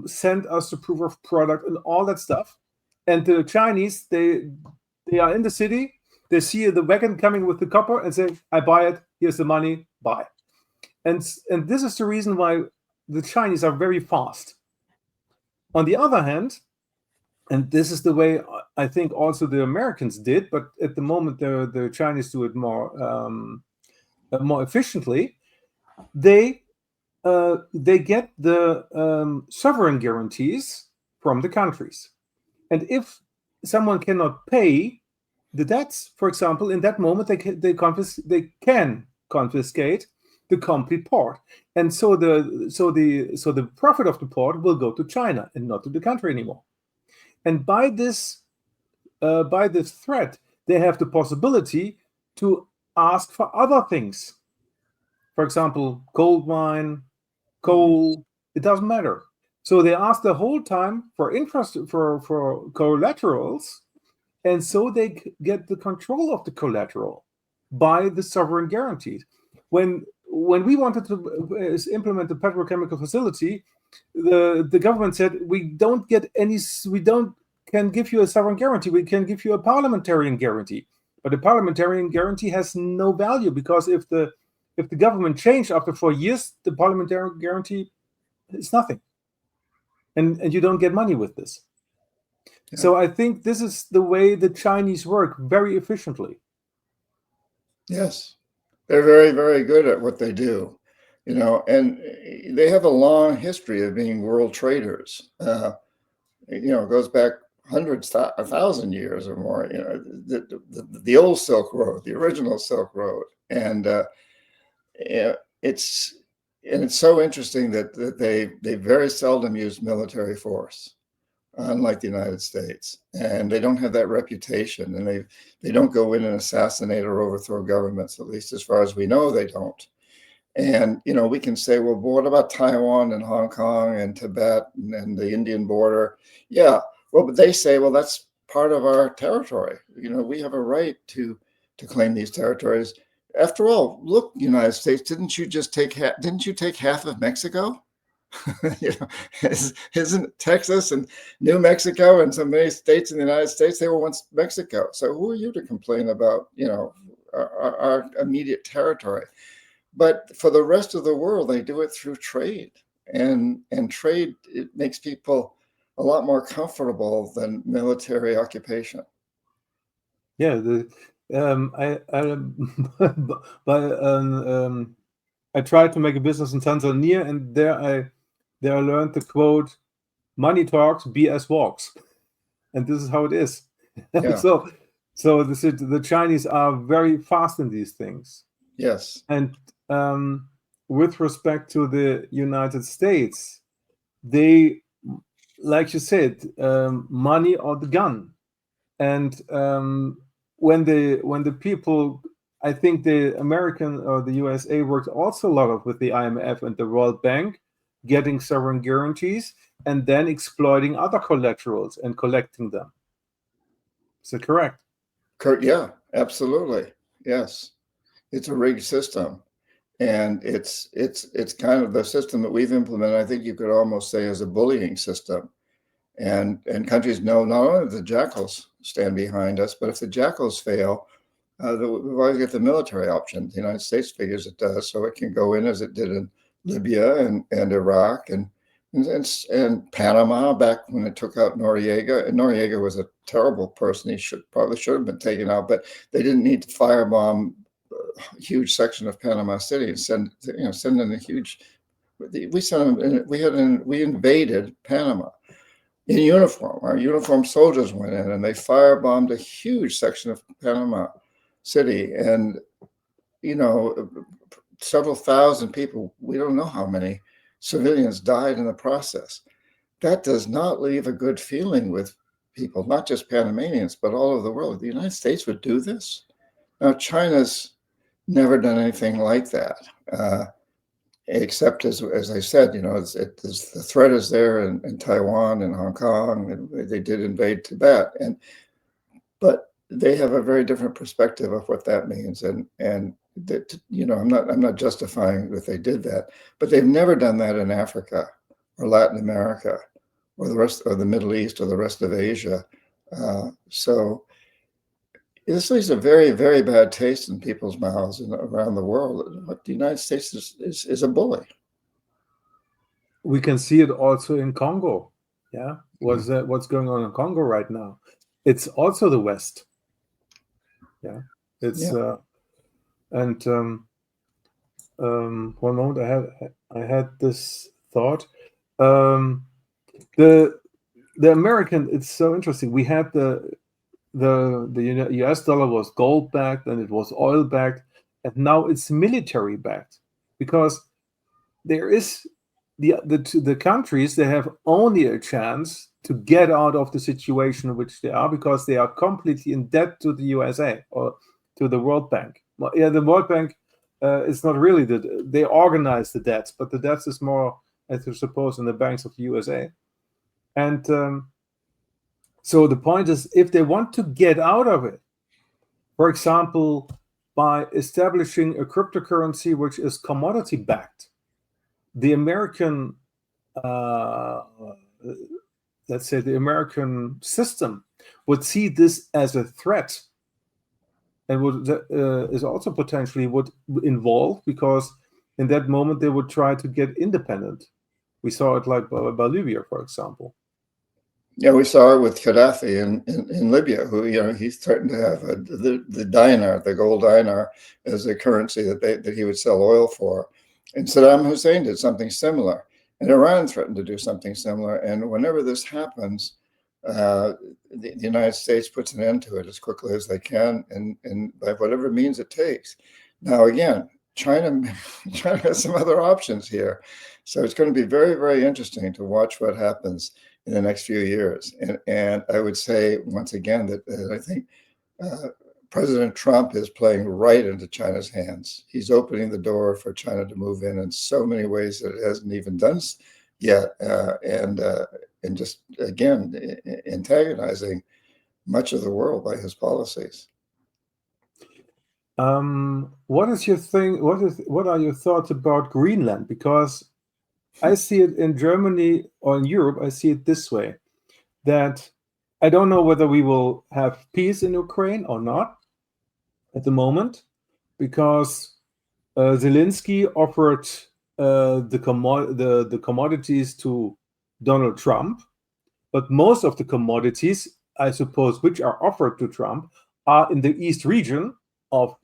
Send us the proof of product and all that stuff. And the Chinese, they are in the city. They see the wagon coming with the copper and say, I buy it. Here's the money. Buy. And this is the reason why the Chinese are very fast. On the other hand, and this is the way I think also the Americans did, but at the moment the Chinese do it more efficiently. They get the sovereign guarantees from the countries, and if someone cannot pay the debts, for example, in that moment they can confiscate the complete port, and so the profit of the port will go to China and not to the country anymore. And by this threat, they have the possibility to ask for other things. For example, gold mine, coal, it doesn't matter. So they ask the whole time for interest for collaterals, and so they get the control of the collateral by the sovereign guarantees. When we wanted to implement the petrochemical facility, the government said we can give you a sovereign guarantee. We can give you a parliamentarian guarantee, but the parliamentarian guarantee has no value, because if the government changed after 4 years, the parliamentarian guarantee is nothing, and you don't get money with this. Yeah. So I think this is the way the Chinese work very efficiently. Yes, they're very, very good at what they do, and they have a long history of being world traders. It goes back hundreds, 1,000 years or more. The old Silk Road, the original Silk Road, and it's so interesting that they very seldom use military force, unlike the United States, and they don't have that reputation, and they don't go in and assassinate or overthrow governments, at least as far as we know they don't. And, we can say, well, what about Taiwan and Hong Kong and Tibet and the Indian border? Yeah, well, but they say, well, that's part of our territory. We have a right to claim these territories. After all, look, United States, didn't you take half of Mexico? Isn't Texas and New Mexico and so many states in the United States, they were once Mexico. So who are you to complain about, our immediate territory? But for the rest of the world, they do it through trade, and trade, it makes people a lot more comfortable than military occupation. Yeah, I tried to make a business in Tanzania, and there I learned the quote, "Money talks, BS walks," and this is how it is. Yeah. So the Chinese are very fast in these things. Yes. And with respect to the United States, they, like you said, money or the gun. And when the people, I think the American or the USA worked also a lot with the IMF and the World Bank, getting sovereign guarantees and then exploiting other collaterals and collecting them. Is that correct? Yeah, absolutely. Yes, it's a rigged system, and it's kind of the system that we've implemented. I think you could almost say as a bullying system, and countries know not only the Jackels stand behind us, but if the Jackels fail, we've always got the military option. The United States figures it does, so it can go in as it did in Libya and Iraq and Panama back when it took out Noriega. And Noriega was a terrible person. He probably should have been taken out, but they didn't need to firebomb a huge section of Panama City and send in a huge. We invaded Panama in uniform. Our uniformed soldiers went in and they firebombed a huge section of Panama City, and several thousand people, we don't know how many civilians died in the process. That does not leave a good feeling with people, not just Panamanians, but all over the world. The United States would do this. Now, China's never done anything like that, except as I said, the threat is there in Taiwan and Hong Kong, and they did invade Tibet, but they have a very different perspective of what that means, and that, I'm not justifying that they did that, but they've never done that in Africa or Latin America or the rest of the Middle East or the rest of Asia. So this leaves a very, very bad taste in people's mouths and around the world. But the United States is a bully. We can see it also in Congo. Yeah, what's going on in Congo right now? It's also the West. Yeah, it's and one moment I had this thought. The American, it's so interesting. We had the US dollar was gold backed and it was oil backed, and now it's military backed, because there is the countries, they have only a chance to get out of the situation in which they are, because they are completely in debt to the USA or to the World Bank. Well, yeah, the World Bank is not really they organize the debts, but the debts is more, I suppose, in the banks of the USA. And so the point is, if they want to get out of it, for example, by establishing a cryptocurrency which is commodity backed, the American, let's say the American system would see this as a threat, and is also potentially would involve, because in that moment they would try to get independent. We saw it like by Libya, for example. Yeah, we saw it with Gaddafi in Libya, who he threatened to have the dinar, the gold dinar, as a currency that he would sell oil for. And Saddam Hussein did something similar, and Iran threatened to do something similar. And whenever this happens, the United States puts an end to it as quickly as they can, and by whatever means it takes. Now, again, China has some other options here, so it's going to be very, very interesting to watch what happens in the next few years. And I would say once again that I think President Trump is playing right into China's hands. He's opening the door for China to move in so many ways that it hasn't even done yet, and just again antagonizing much of the world by his policies. What is your thing? What are your thoughts about Greenland? Because I see it in Germany or in Europe. I see it this way: that I don't know whether we will have peace in Ukraine or not at the moment, because Zelensky offered the commodities to Donald Trump, but most of the commodities, I suppose, which are offered to Trump are in the east region of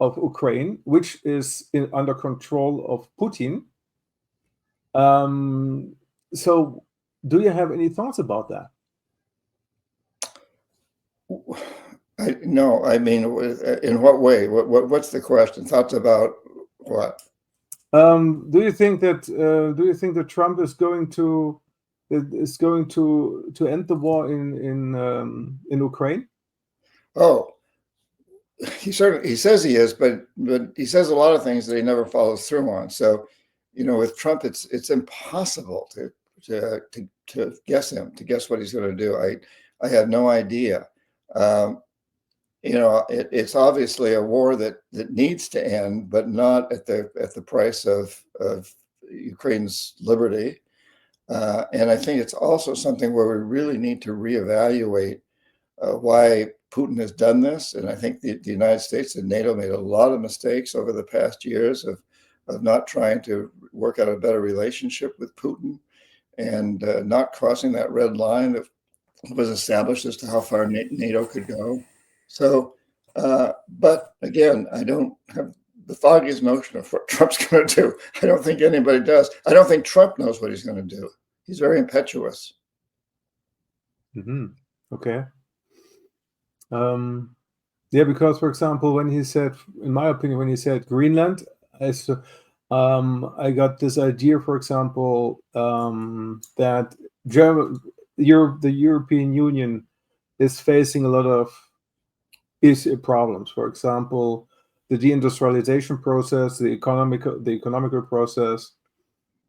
Ukraine, which is under control of Putin. So, do you have any thoughts about that? No, I mean, in what way? What's the question? Thoughts about what? Do you think that Trump is going to end the war in Ukraine? Oh, he says he is, but he says a lot of things that he never follows through on. So, with Trump, it's impossible to guess him, to guess what he's going to do. I have no idea. It's obviously a war that needs to end, but not at the price of Ukraine's liberty. And I think it's also something where we really need to reevaluate why Putin has done this. And I think the United States and NATO made a lot of mistakes over the past years of not trying to work out a better relationship with Putin, and not crossing that red line that was established as to how far NATO could go. So, but again, I don't have the foggiest notion of what Trump's going to do. I don't think anybody does. I don't think Trump knows what he's going to do. He's very impetuous. Mm-hmm. Okay. Yeah, because, for example, when he said, in my opinion, when he said Greenland, I got this idea, for example, that the European Union is facing a lot of problems. For example, the deindustrialization process, the economical process,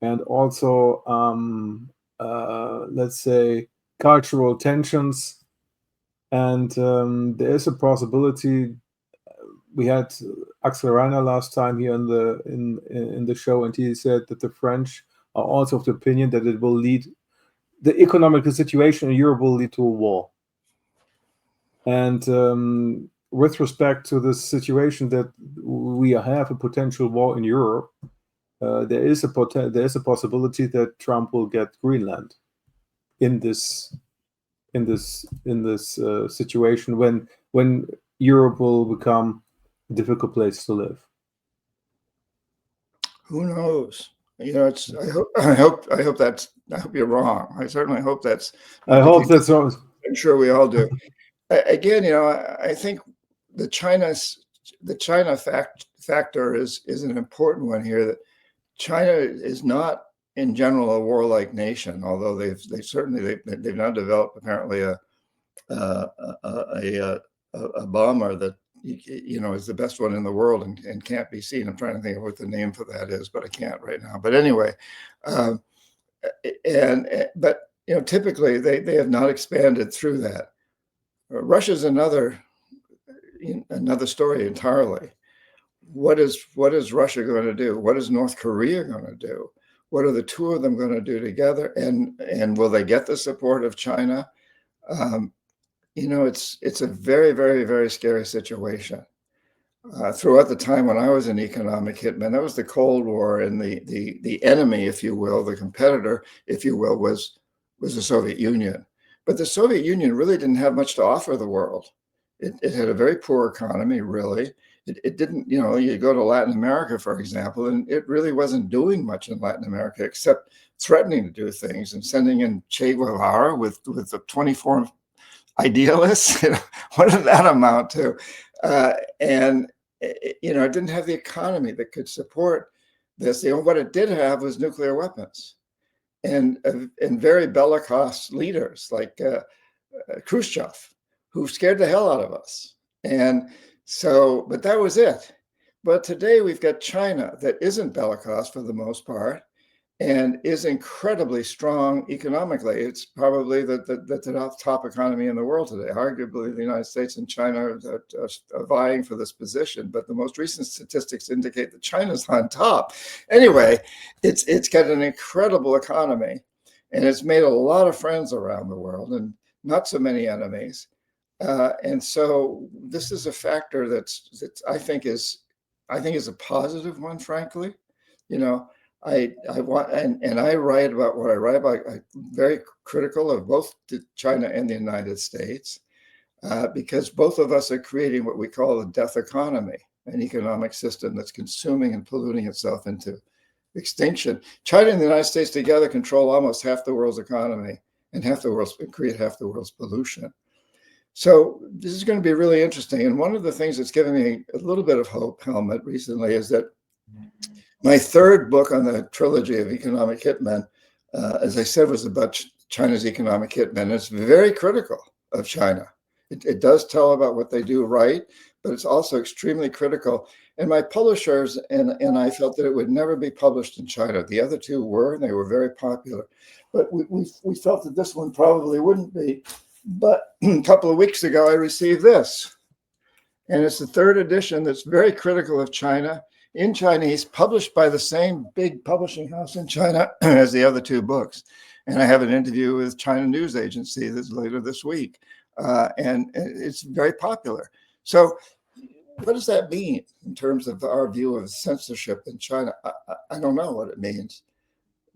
and also, let's say, cultural tensions. And there is a possibility. We had Alex Krainer last time here in the show, and he said that the French are also of the opinion that it will lead, the economic situation in Europe will lead to a war. And with respect to the situation that we have a potential war in Europe, there is a possibility that Trump will get Greenland in this situation when Europe will become a difficult place to live. Who knows? I hope you're wrong. I certainly hope that's. I hope that's wrong. I'm sure we all do. Again, I think the China factor is an important one here. That China is not, in general, a warlike nation, although they've now developed apparently a bomber that is the best one in the world and can't be seen. I'm trying to think of what the name for that is, but I can't right now. But anyway, typically they have not expanded through that. Russia's another story entirely. What is Russia going to do? What is North Korea going to do? What are the two of them going to do together? And will they get the support of China? It's a very, very, very scary situation. Throughout the time when I was an economic hitman, that was the Cold War, and the enemy, if you will, the competitor, if you will, was the Soviet Union. But the Soviet Union really didn't have much to offer the world. It had a very poor economy, really. It didn't, you go to Latin America, for example, and it really wasn't doing much in Latin America except threatening to do things and sending in Che Guevara with the 24 idealists. What did that amount to? And it didn't have the economy that could support this. What it did have was nuclear weapons and very bellicose leaders like Khrushchev, who scared the hell out of us. And so, but that was it. But today we've got China that isn't bellicose for the most part and is incredibly strong economically. It's probably the top economy in the world today. Arguably, the United States and China are vying for this position, but the most recent statistics indicate that China's on top. Anyway, it's got an incredible economy, and it's made a lot of friends around the world and not so many enemies. And so this is a factor that I think is a positive one, frankly. I want, and I write about what I write about. I'm very critical of both China and the United States, because both of us are creating what we call a death economy, an economic system that's consuming and polluting itself into extinction. China and the United States together control almost half the world's economy and create half the world's pollution. So this is going to be really interesting. And one of the things that's given me a little bit of hope, Helmut, recently is that my third book on the trilogy of Economic Hitman, as I said, was about China's economic hitman. It's very critical of China. It does tell about what they do right, but it's also extremely critical. And my publishers and I felt that it would never be published in China. The other two were, and they were very popular. But we felt that this one probably wouldn't be. But a couple of weeks ago, I received this. And it's the third edition that's very critical of China. In Chinese, published by the same big publishing house in China as the other two books. And I have an interview with China News Agency that's later this week. And it's very popular. So what does that mean in terms of our view of censorship in China? I don't know what it means.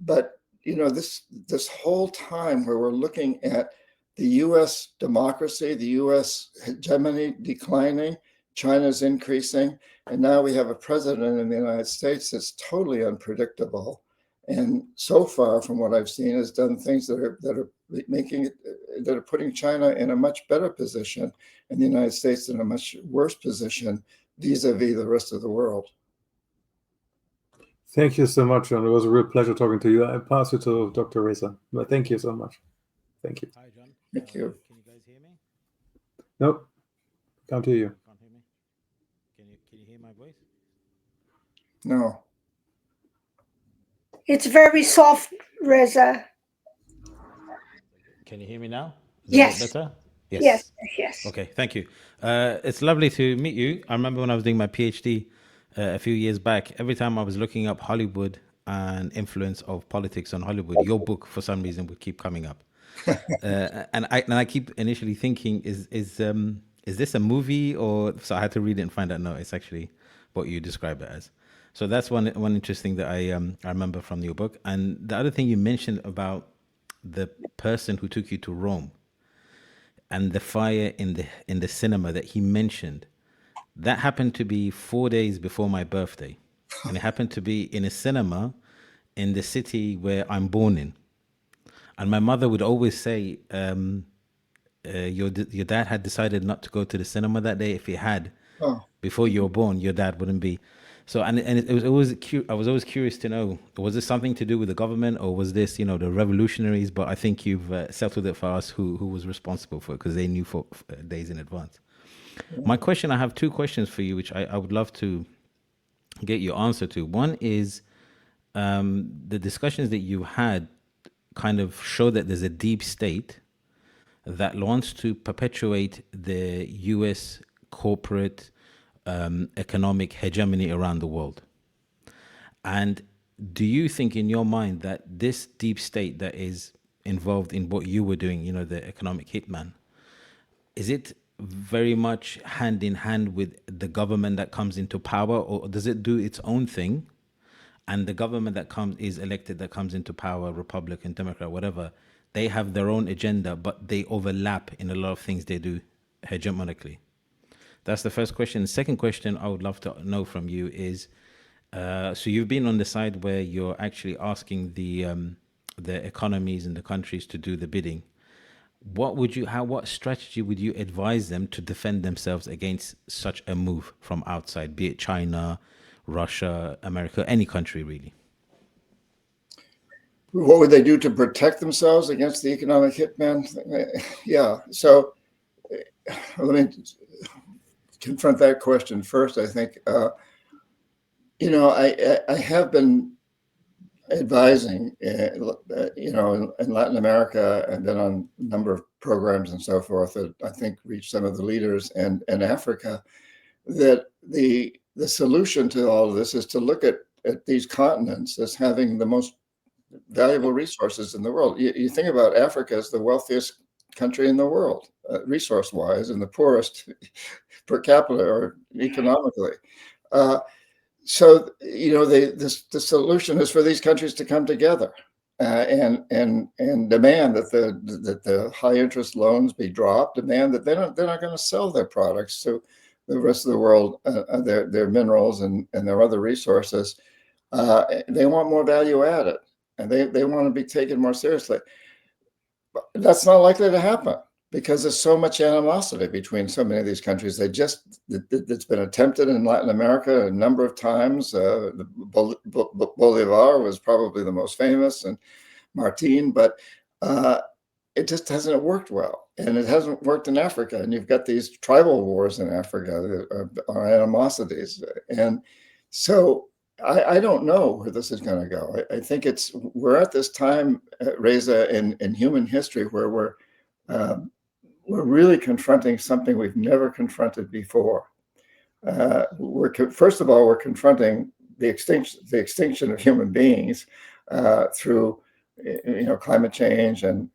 But, this whole time where we're looking at the U.S. democracy, the U.S. hegemony declining, China's increasing, and now we have a president in the United States that's totally unpredictable, and so far, from what I've seen, has done things that are putting China in a much better position, and the United States in a much worse position vis-a-vis the rest of the world. Thank you so much, John. It was a real pleasure talking to you. I pass it to Dr. Reza. But thank you so much. Thank you. Hi, John. Thank you. Can you guys hear me? Nope. Can't hear you. Can't hear me? Can you hear my voice? No. It's very soft, Reza. Can you hear me now? Is Yes. that better? Yes. Okay, thank you. It's lovely to meet you. I remember when I was doing my PhD a few years back, every time I was looking up Hollywood and influence of politics on Hollywood, your book for some reason would keep coming up. And I keep initially thinking, is this a movie? Or so I had to read it and find out, no, it's actually what you describe it as. So that's one interesting that I remember from your book. And the other thing you mentioned about the person who took you to Rome and the fire in the cinema that he mentioned, that happened to be 4 days before my birthday, and it happened to be in a cinema in the city where I'm born in. And my mother would always say, your dad had decided not to go to the cinema that day. If he had, before you were born, your dad wouldn't be. So, and it was always I was always curious to know, was this something to do with the government, or was this, the revolutionaries? But I think you've settled it for us who was responsible for it, because they knew for days in advance. My question, I have two questions for you, which I would love to get your answer to. One is, the discussions that you had kind of show that there's a deep state that wants to perpetuate the US corporate economic hegemony around the world. And do you think in your mind that this deep state that is involved in what you were doing, the economic hitman, is it very much hand in hand with the government that comes into power, or does it do its own thing? And the government that is elected, that comes into power, Republican, Democrat, whatever, they have their own agenda, but they overlap in a lot of things they do hegemonically. That's the first question. The second question I would love to know from you is, so you've been on the side where you're actually asking the economies and the countries to do the bidding. What strategy would you advise them to defend themselves against such a move from outside, be it China, Russia, America, any country really? What would they do to protect themselves against the economic hitman? Yeah. So let me confront that question first. I think, I have been advising, in Latin America, and then on a number of programs and so forth that I think reach some of the leaders, and Africa, that the solution to all of this is to look at these continents as having the most valuable resources in the world. You think about Africa as the wealthiest country in the world, resource-wise, and the poorest per capita or economically. So the solution is for these countries to come together and demand that the high interest loans be dropped, demand that they're not going to sell their products to the rest of the world, their minerals and their other resources. They want more value added, and they want to be taken more seriously. But that's not likely to happen because there's so much animosity between so many of these countries. It's been attempted in Latin America a number of times. Bolivar was probably the most famous, and Martin, but it just hasn't worked well. And it hasn't worked in Africa. And you've got these tribal wars in Africa, or animosities. And so I don't know where this is going to go. I think we're at this time, Reza, in human history where we're really confronting something we've never confronted before. First of all, we're confronting the extinction of human beings through climate change and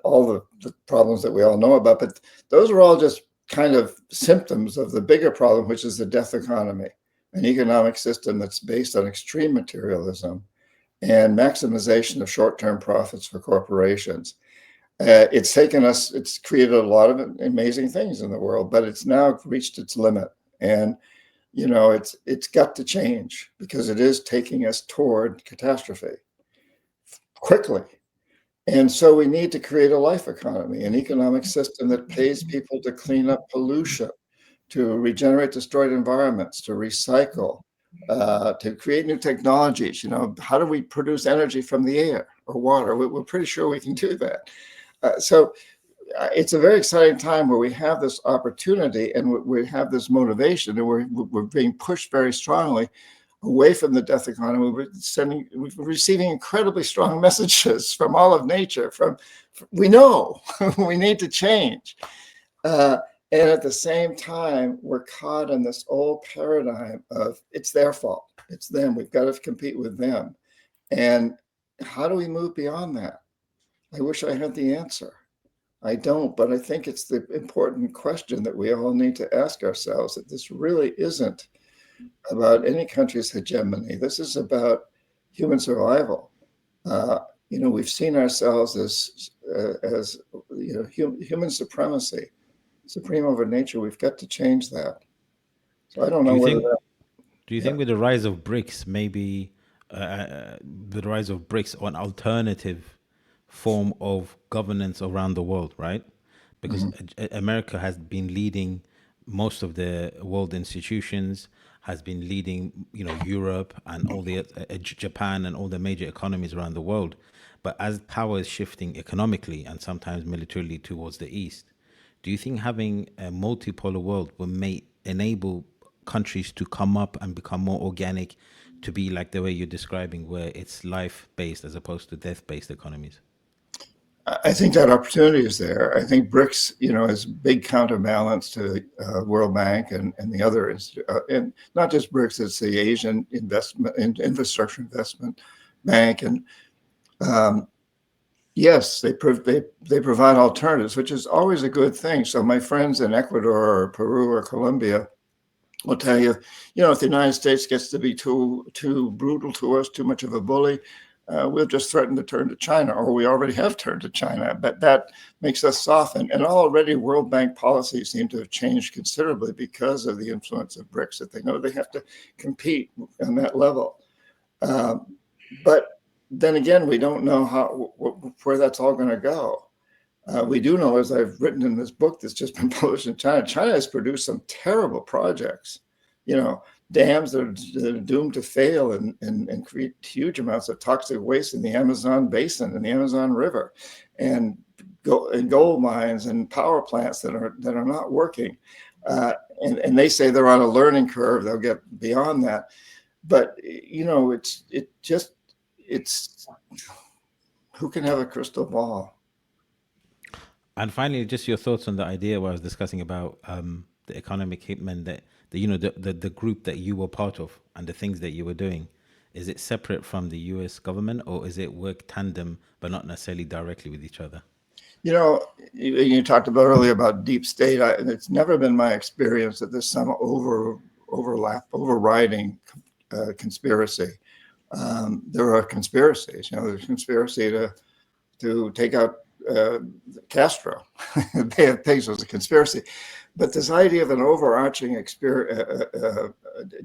all the problems that we all know about. But those are all just kind of symptoms of the bigger problem, which is the death economy, an economic system that's based on extreme materialism and maximization of short-term profits for corporations. It's created a lot of amazing things in the world, but it's now reached its limit. And, it's got to change because it is taking us toward catastrophe quickly. And so we need to create a life economy, an economic system that pays people to clean up pollution, to regenerate destroyed environments, to recycle, to create new technologies. How do we produce energy from the air or water? We're pretty sure we can do that. So it's a very exciting time where we have this opportunity and we have this motivation, and we're being pushed very strongly away from the death economy. We're receiving incredibly strong messages from all of nature. We know we need to change. And at the same time, we're caught in this old paradigm of it's their fault. It's them. We've got to compete with them. And how do we move beyond that? I wish I had the answer. I don't, but I think it's the important question that we all need to ask ourselves, that this really isn't about any country's hegemony. This is about human survival. We've seen ourselves as human supremacy, supreme over nature. We've got to change that. So I don't know Do you think with the rise of BRICS, maybe with the rise of BRICS, an alternative form of governance around the world, right? Because America has been leading most of the world institutions, has been leading, Europe and all the Japan and all the major economies around the world. But as power is shifting economically and sometimes militarily towards the East, do you think having a multipolar world will enable countries to come up and become more organic, to be like the way you're describing, where it's life-based as opposed to death-based economies? I think that opportunity is there. I think BRICS, is a big counterbalance to World Bank and the other, and not just BRICS, it's the Asian Infrastructure Investment Bank. And yes, they provide alternatives, which is always a good thing. So my friends in Ecuador or Peru or Colombia will tell you, if the United States gets to be too brutal to us, too much of a bully, we'll just threaten to turn to China, or we already have turned to China, but that makes us soften. And already World Bank policies seem to have changed considerably because of the influence of BRICS, that they know they have to compete on that level. But then again, we don't know where that's all going to go. We do know, as I've written in this book that's just been published in China, China has produced some terrible projects, dams that are doomed to fail and create huge amounts of toxic waste in the Amazon basin and the Amazon River, and gold mines and power plants that are not working. And they say they're on a learning curve. They'll get beyond that. But, it's who can have a crystal ball? And finally, just your thoughts on the idea where I was discussing about the economic hitman, that the group that you were part of and the things that you were doing. Is it separate from the U.S. government, or is it work tandem but not necessarily directly with each other? You talked about earlier about deep state. It's never been my experience that there's some overriding conspiracy. There are conspiracies. There's a conspiracy to take out Castro. Bay of Pigs was a conspiracy. But this idea of an overarching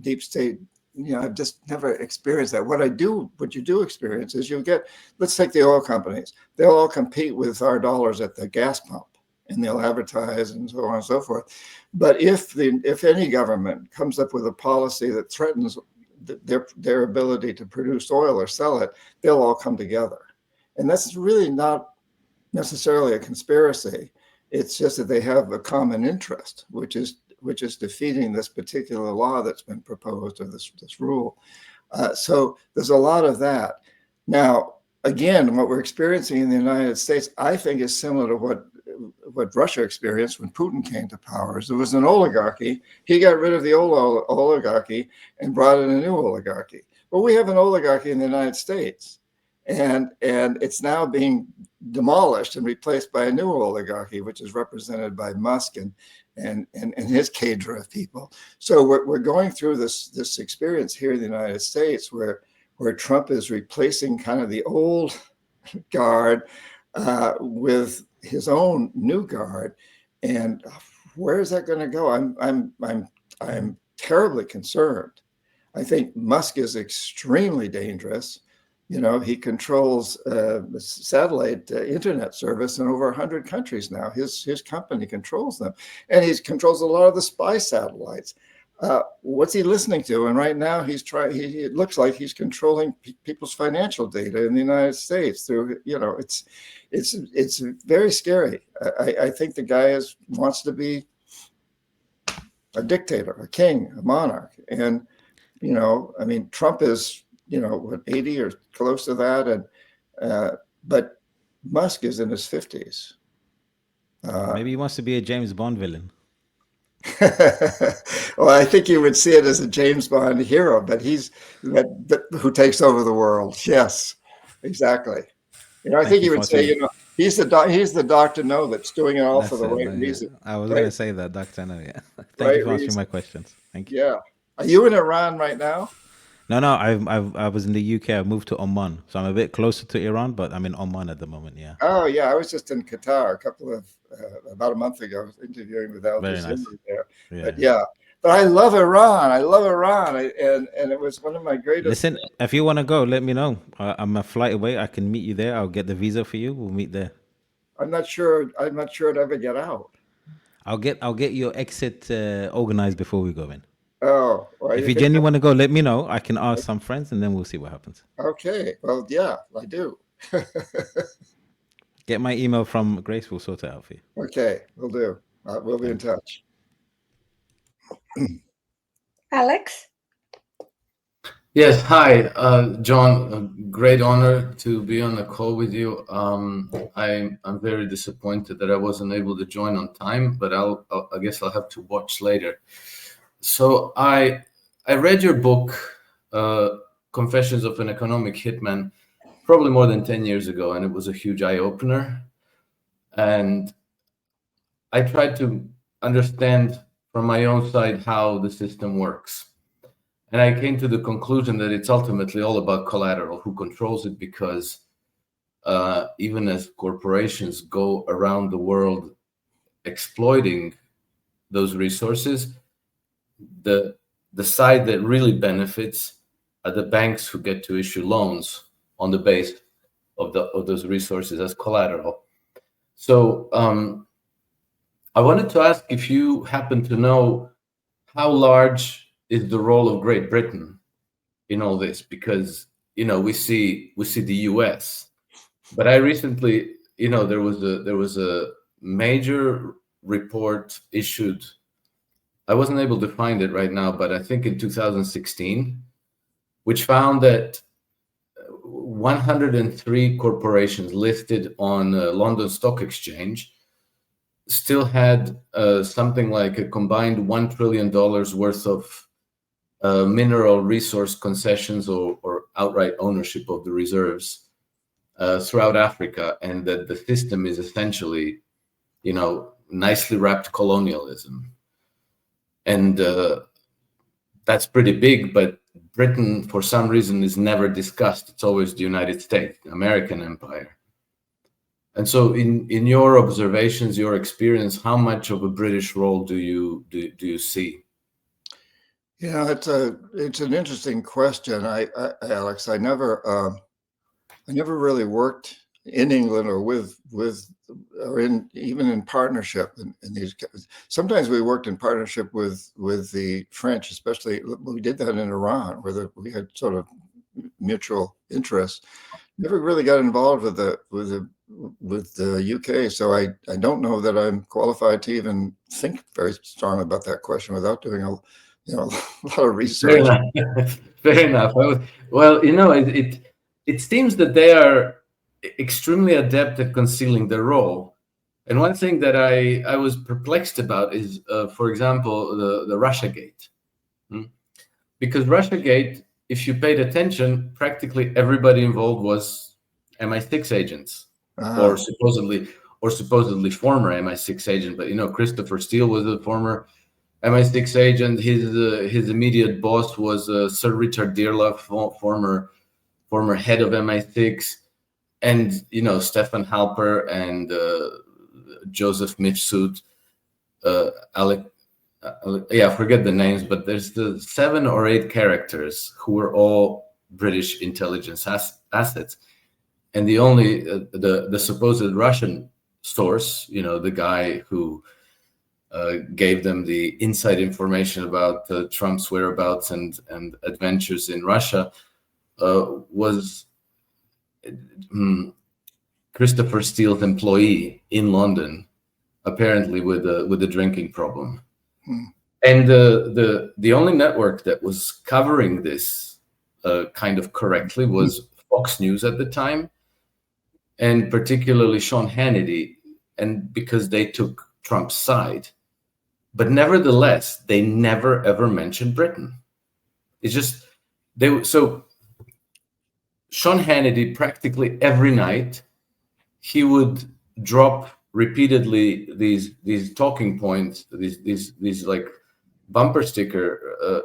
deep state, I've just never experienced that. What you do experience is let's take the oil companies. They'll all compete with our dollars at the gas pump, and they'll advertise and so on and so forth. But if any government comes up with a policy that threatens their ability to produce oil or sell it, they'll all come together. And that's really not necessarily a conspiracy. It's just that they have a common interest, which is defeating this particular law that's been proposed, or this rule. So there's a lot of that. Now, again, what we're experiencing in the United States, I think, is similar to what Russia experienced when Putin came to power. There was an oligarchy. He got rid of the old oligarchy and brought in a new oligarchy. Well, we have an oligarchy in the United States, and it's now being demolished and replaced by a new oligarchy, which is represented by Musk and his cadre of people. So we're going through this experience here in the United States where Trump is replacing kind of the old guard with his own new guard, and where is that going to go? I'm terribly concerned. I think Musk is extremely dangerous. He controls the satellite internet service in over 100 countries now. His company controls them, and he controls a lot of the spy satellites. What's he listening to? And right now it looks like he's controlling people's financial data in the United States through, it's very scary. I think the guy wants to be a dictator, a king, a monarch. And, Trump is, 80 or close to that. But Musk is in his 50s. Maybe he wants to be a James Bond villain. Well, I think you would see it as a James Bond hero, but he's who takes over the world. Yes, exactly. I think you would say, he's the Dr. No that's doing it all for the right reason. I was going to say that, Dr. No, yeah. Thank you for answering my questions. Thank you. Yeah. Are you in Iran right now? No, I was in the UK. I moved to Oman, so I'm a bit closer to Iran, but I'm in Oman at the moment. Yeah. Oh yeah, I was just in Qatar about a month ago, interviewing with Al Very nice. there. Yeah. But I love Iran. And it was one of my greatest. Listen, if you want to go, let me know. I'm a flight away. I can meet you there. I'll get the visa for you. We'll meet there. I'm not sure I'd ever get out. I'll get your exit organized before we go in. Oh, well, if you genuinely want to go, let me know. I can ask some friends, and then we'll see what happens. Okay. Well, yeah, I do. Get my email from Grace. We'll sort it out for you. Okay, we'll do. We'll be in touch. Alex? Yes, hi, John. A great honor to be on the call with you. I'm very disappointed that I wasn't able to join on time, but I guess I'll have to watch later. So I read your book, Confessions of an Economic Hitman, probably more than 10 years ago, and it was a huge eye-opener. And I tried to understand from my own side how the system works. And I came to the conclusion that it's ultimately all about collateral, who controls it, because even as corporations go around the world exploiting those resources, the side that really benefits are the banks who get to issue loans on the base of those resources as collateral. So I wanted to ask if you happen to know how large is the role of Great Britain in all this? Because we see the U.S., but I recently, there was a major report issued. I wasn't able to find it right now, but I think in 2016, which found that 103 corporations listed on London Stock Exchange still had something like a combined $1 trillion worth of mineral resource concessions or outright ownership of the reserves throughout Africa, and that the system is essentially, nicely wrapped colonialism. And that's pretty big, but Britain, for some reason, is never discussed. It's always the United States, the American empire. And so in your observations, your experience, how much of a British role do you see? It's an interesting question. Alex, I never really worked in England or even in partnership in these. Sometimes we worked in partnership with the French, especially we did that in Iran, where we had sort of mutual interests. Never really got involved with the UK, so I don't know that I'm qualified to even think very strongly about that question without doing a lot of research. Fair enough. Well, it seems that they are extremely adept at concealing their role. And one thing that I was perplexed about is, for example, the Russiagate. Because Russiagate, if you paid attention, practically everybody involved was MI6 agents, or supposedly former MI6 agent. But Christopher Steele was a former MI6 agent. His immediate boss was Sir Richard Dearlove, former head of MI6, and Stefan Halper and Joseph Mifsud, I forget the names, but there's the 7 or 8 characters who were all British intelligence assets, and the only the supposed Russian source, the guy who gave them the inside information about Trump's whereabouts and adventures in Russia, was Christopher Steele's employee in London, apparently with a drinking problem. And the only network that was covering this kind of correctly was Fox News at the time, and particularly Sean Hannity, and because they took Trump's side. But nevertheless, they never ever mentioned Britain. It's just so Sean Hannity, practically every night, he would drop repeatedly these talking points, these like bumper sticker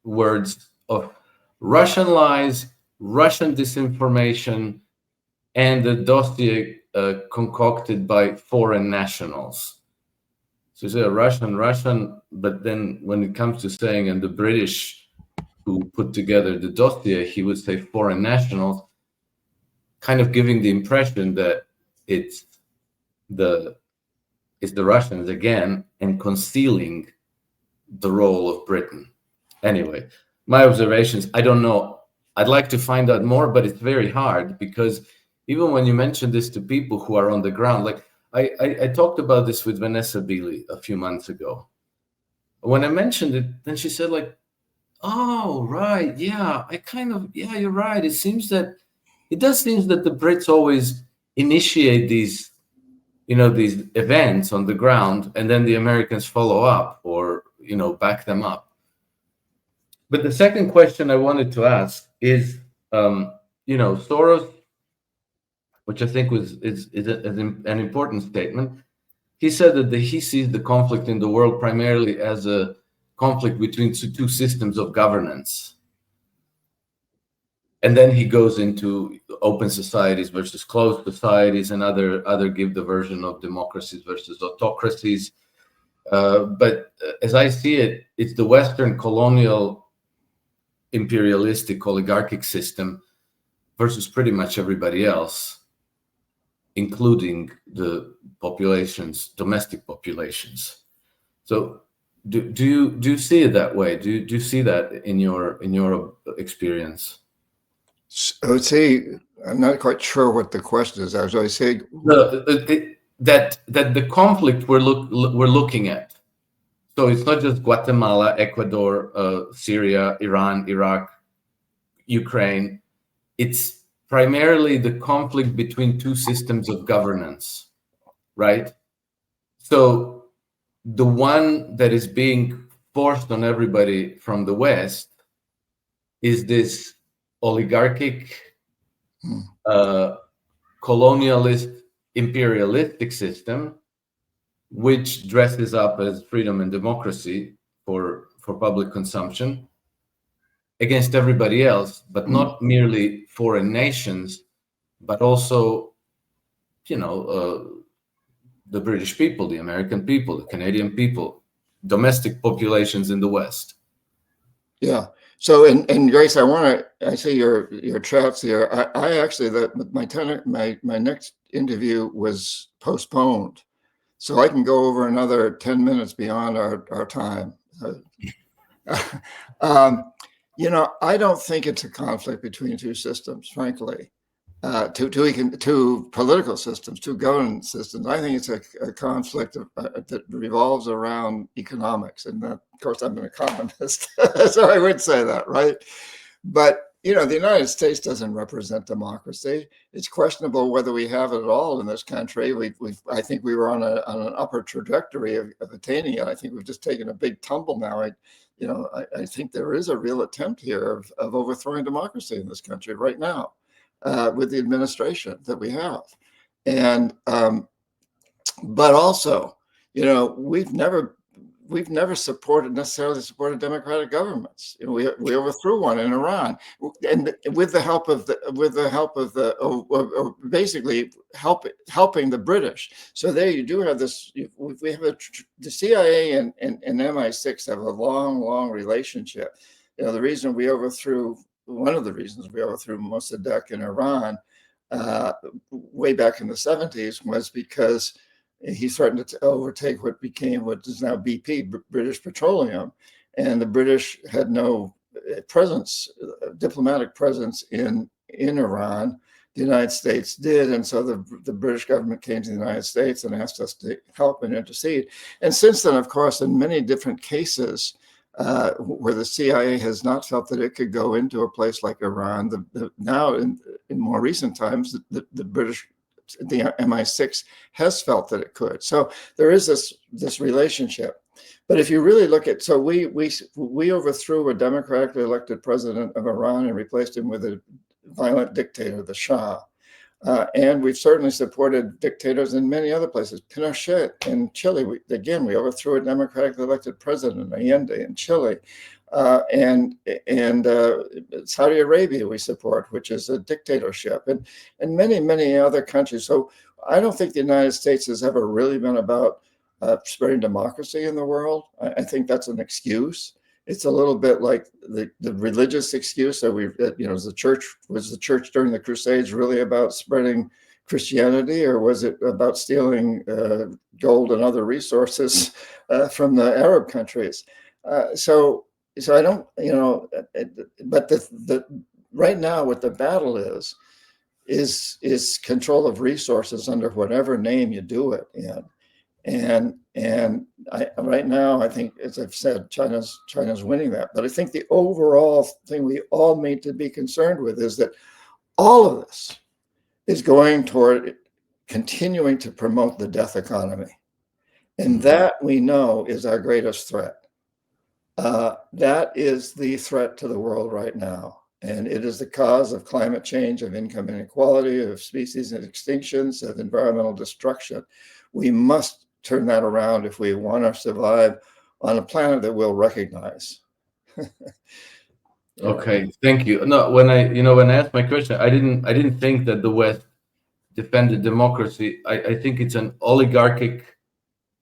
words of Russian lies, Russian disinformation, and the dossier concocted by foreign nationals. So you say Russian, but then when it comes to saying, and the British who put together the dossier, he would say foreign nationals, kind of giving the impression that it's the Russians again, and concealing the role of Britain. Anyway, my observations, I don't know. I'd like to find out more, but it's very hard, because even when you mention this to people who are on the ground, like I talked about this with Vanessa Beeley a few months ago. When I mentioned it, then she said like, oh, right, yeah, you're right. It does seem that the Brits always initiate these events on the ground, and then the Americans follow up or, back them up. But the second question I wanted to ask is, Soros, which I think is an important statement. He said that he sees the conflict in the world primarily as a conflict between two systems of governance. And then he goes into open societies versus closed societies, and other give the version of democracies versus autocracies. But as I see it, it's the Western colonial imperialistic oligarchic system versus pretty much everybody else, including the domestic populations. So Do you see it that way? Do you see that in your experience? I would say I'm not quite sure what the question is. I was always saying that the conflict we're looking at. So it's not just Guatemala, Ecuador, Syria, Iran, Iraq, Ukraine. It's primarily the conflict between two systems of governance, right? So the one that is being forced on everybody from the West is this oligarchic, colonialist, imperialistic system, which dresses up as freedom and democracy for public consumption against everybody else, but not merely foreign nations, but also, the British people, the American people, the Canadian people, domestic populations in the West. Yeah. So, and Grace, I see your chats here. I actually, my next interview was postponed, so I can go over another 10 minutes beyond our time. I don't think it's a conflict between two systems, frankly. Two political systems, two governance systems. I think it's a conflict that revolves around economics. And of course, I'm an economist, so I would say that, right? But, the United States doesn't represent democracy. It's questionable whether we have it at all in this country. I think we were on an upper trajectory of attaining it. I think we've just taken a big tumble now. I think there is a real attempt here of overthrowing democracy in this country right now. With the administration that we have, and but also, we've never necessarily supported democratic governments. We overthrew one in Iran, and with the help of basically helping the British. So there you do have this. We have the CIA and MI6 have a long relationship. One of the reasons we overthrew Mossadegh in Iran way back in the 70s was because he threatened to overtake what is now BP, British Petroleum. And the British had no diplomatic presence in Iran. The United States did. And so the British government came to the United States and asked us to help and intercede. And since then, of course, in many different cases, where the CIA has not felt that it could go into a place like Iran. Now, in more recent times, the British, the MI6 has felt that it could. So there is this relationship. But if you really look at, so we overthrew a democratically elected president of Iran and replaced him with a violent dictator, the Shah. And we've certainly supported dictators in many other places. Pinochet in Chile, we overthrew a democratically elected president, Allende in Chile. And Saudi Arabia we support, which is a dictatorship, and many other countries. So I don't think the United States has ever really been about spreading democracy in the world. I think that's an excuse. It's a little bit like the religious excuse that was the church during the Crusades really about spreading Christianity, or was it about stealing gold and other resources from the Arab countries? So I don't, but right now what the battle is control of resources under whatever name you do it in. And right now, I think, as I've said, China's winning that. But I think the overall thing we all need to be concerned with is that all of this is going toward continuing to promote the death economy. And that, we know, is our greatest threat. That is the threat to the world right now. And it is the cause of climate change, of income inequality, of species extinctions, of environmental destruction. We must turn that around if we want to survive on a planet that we'll recognize. Okay, thank you. No, when I asked my question, I didn't think that the West defended democracy. I think it's an oligarchic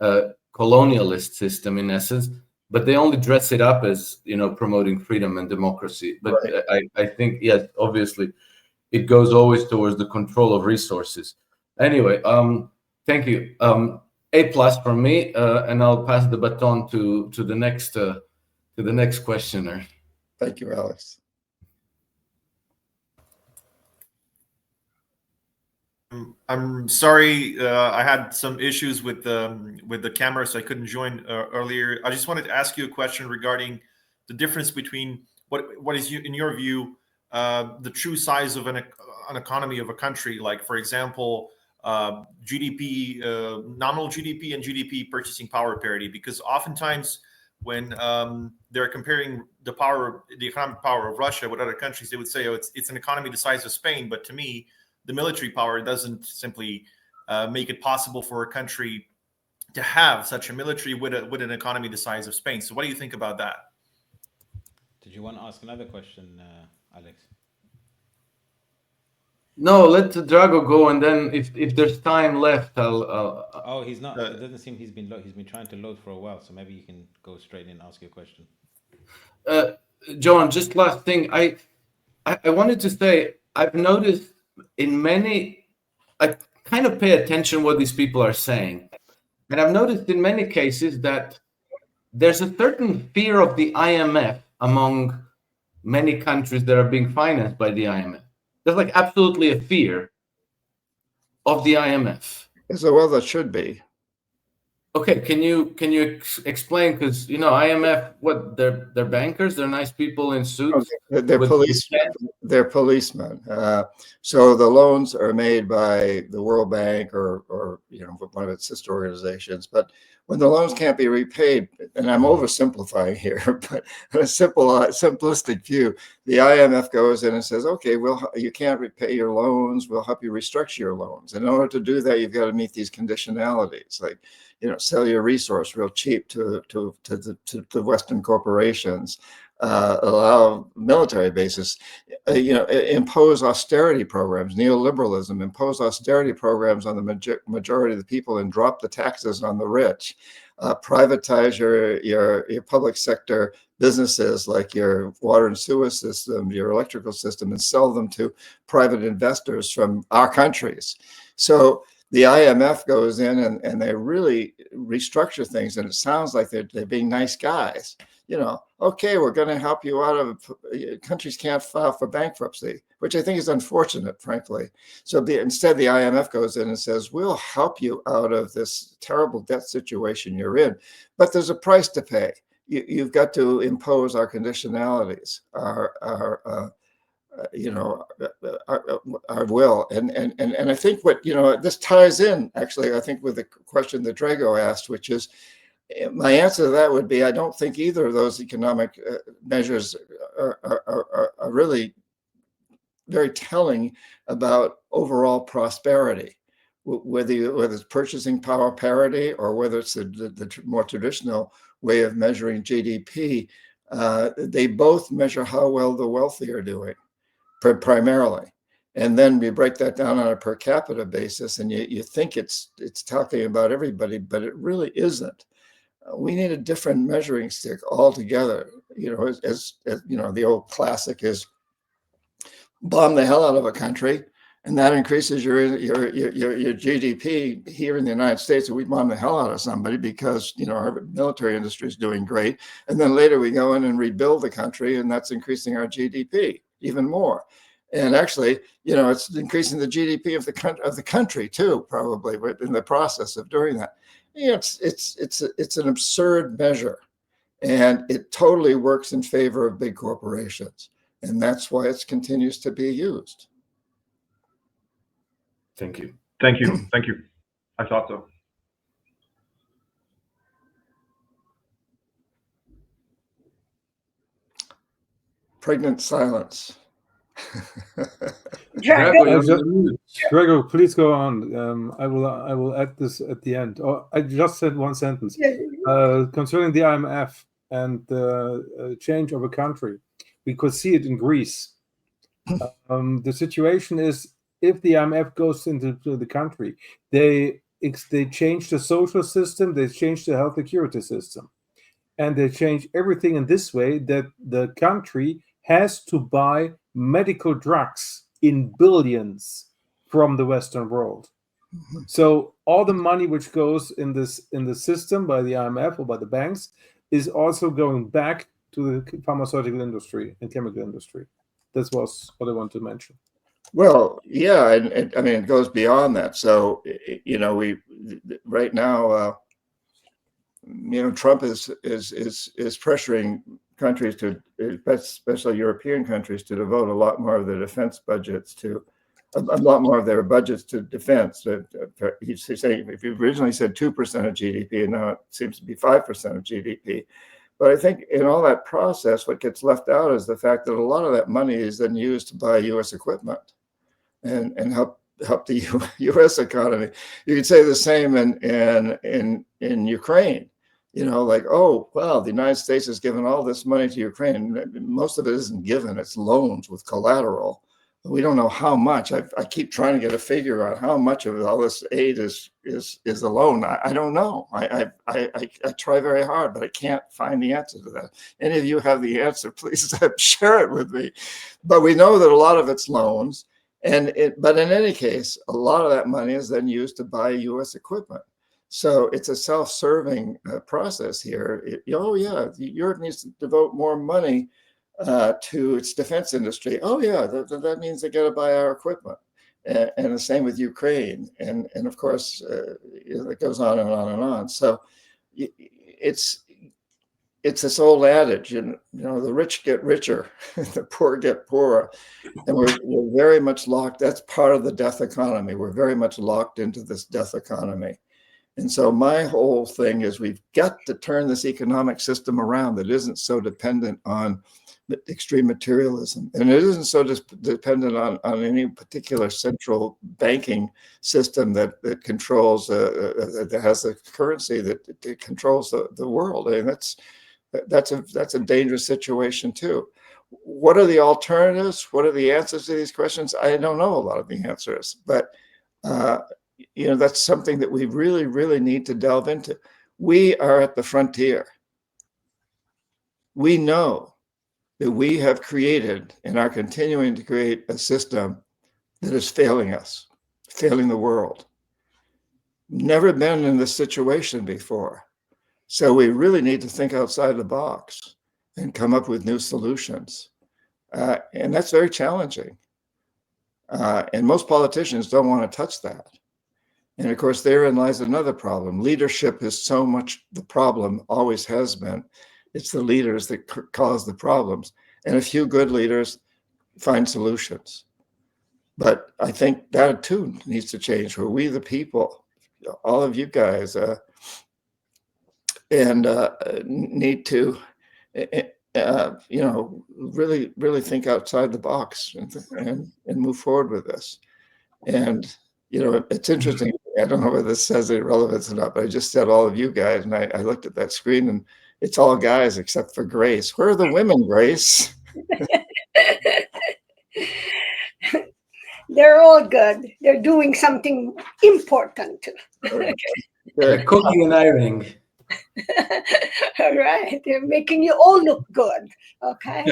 colonialist system in essence, but they only dress it up as promoting freedom and democracy. But right. I think, yes, obviously it goes always towards the control of resources. Anyway, thank you. A+ from me, and I'll pass the baton to the next questioner. Thank you, Alex. I'm sorry, I had some issues with the camera, so I couldn't join earlier. I just wanted to ask you a question regarding the difference between what is in your view the true size of an economy of a country, like for example GDP, nominal GDP, and GDP purchasing power parity, because oftentimes when they're comparing the economic power of Russia with other countries, they would say, oh, it's an economy the size of Spain, but to me, the military power doesn't simply make it possible for a country to have such a military with an economy the size of Spain. So what do you think about that? Did you want to ask another question, Alex? No, let Drago go, and then if there's time left, I'll. Oh, he's not. It doesn't seem he's been trying to load for a while, so maybe you can go straight in and ask your question. John, just last thing. I wanted to say, I've noticed in many, I kind of pay attention what these people are saying, and I've noticed in many cases that there's a certain fear of the IMF among many countries that are being financed by the IMF. There's like absolutely a fear of the IMF. So, well, that should be. Okay, can you explain? Because IMF, what they're bankers, they're nice people in suits. Okay. They're policemen. They're policemen. So the loans are made by the World Bank or one of its sister organizations. But when the loans can't be repaid, and I'm oversimplifying here, but in a simplistic view, the IMF goes in and says, okay, you can't repay your loans. We'll help you restructure your loans. And in order to do that, you've got to meet these conditionalities, like sell your resource real cheap to the Western corporations, allow military bases, impose austerity programs, neoliberalism, impose austerity programs on the majority of the people and drop the taxes on the rich, privatize your public sector businesses like your water and sewer system, your electrical system, and sell them to private investors from our countries. So the IMF goes in and they really restructure things, and it sounds like they're being nice guys. Okay, we're going to help you out of countries can't file for bankruptcy, which I think is unfortunate, frankly. So instead, the IMF goes in and says, we'll help you out of this terrible debt situation you're in, but there's a price to pay. You've got to impose our conditionalities, our will. And I think what, this ties in, actually, I think with the question that Drago asked, which is, my answer to that would be, I don't think either of those economic measures are really very telling about overall prosperity, whether it's purchasing power parity or whether it's the more traditional way of measuring GDP. They both measure how well the wealthy are doing, primarily. And then we break that down on a per capita basis, and you think it's talking about everybody, but it really isn't. We need a different measuring stick altogether. As the old classic is, bomb the hell out of a country, and that increases your GDP here in the United States. And we bomb the hell out of somebody because our military industry is doing great, and then later we go in and rebuild the country, and that's increasing our GDP even more. And actually, it's increasing the GDP of the country too, probably, in the process of doing that. It's an absurd measure, and it totally works in favor of big corporations, and that's why it continues to be used. Thank you. Thank you. I thought so. Pregnant silence. Drago, please go on. I will add this at the end. Oh, I just said one sentence concerning the IMF and the change of a country. We could see it in Greece. The situation is, if the IMF goes into the country, they change the social system, they change the health security system, and they change everything in this way that the country has to buy medical drugs in billions from the Western world. So all the money which goes in the system by the IMF or by the banks is also going back to the pharmaceutical industry and chemical industry. This was what I want to mention. Well, yeah, and I mean it goes beyond that. So we right now, Trump is pressuring countries to, especially European countries, to devote a lot more of their defense budgets to a lot more of their budgets to defense. He's saying if you originally said 2% of GDP, and now it seems to be 5% of GDP. But I think in all that process, what gets left out is the fact that a lot of that money is then used to buy U.S. equipment and help the U.S. economy. You could say the same in Ukraine. Like, oh, well, the United States has given all this money to Ukraine. Most of it isn't given; it's loans with collateral. We don't know how much. I keep trying to get a figure on how much of all this aid is a loan. I don't know. I try very hard, but I can't find the answer to that. Any of you have the answer, please share it with me. But we know that a lot of it's loans. But in any case, a lot of that money is then used to buy U.S. equipment. So it's a self-serving process here. Europe needs to devote more money to its defense industry. Oh yeah, that means they got to buy our equipment. And the same with Ukraine. And of course, it goes on and on and on. So it's this old adage, the rich get richer, the poor get poorer. And we're very much locked. That's part of the death economy. We're very much locked into this death economy. And so my whole thing is we've got to turn this economic system around that isn't so dependent on extreme materialism. And it isn't so dependent on any particular central banking system that controls, that has a currency that controls the world. I mean, that's a dangerous situation too. What are the alternatives? What are the answers to these questions? I don't know a lot of the answers, but that's something that we really, really need to delve into. We are at the frontier. We know that we have created and are continuing to create a system that is failing us, failing the world. Never been in this situation before. So we really need to think outside the box and come up with new solutions. And that's very challenging. And most politicians don't want to touch that. And of course, therein lies another problem. Leadership is so much the problem, always has been. It's the leaders that cause the problems. And a few good leaders find solutions. But I think that too needs to change, where we, the people, all of you guys, need to, really, really think outside the box and move forward with this. And, it's interesting. I don't know whether this has any relevance or not, but I just said all of you guys, and I looked at that screen, and it's all guys except for Grace. Where are the women, Grace? They're all good. They're doing something important. They're cooking and ironing. All right. They're making you all look good. Okay.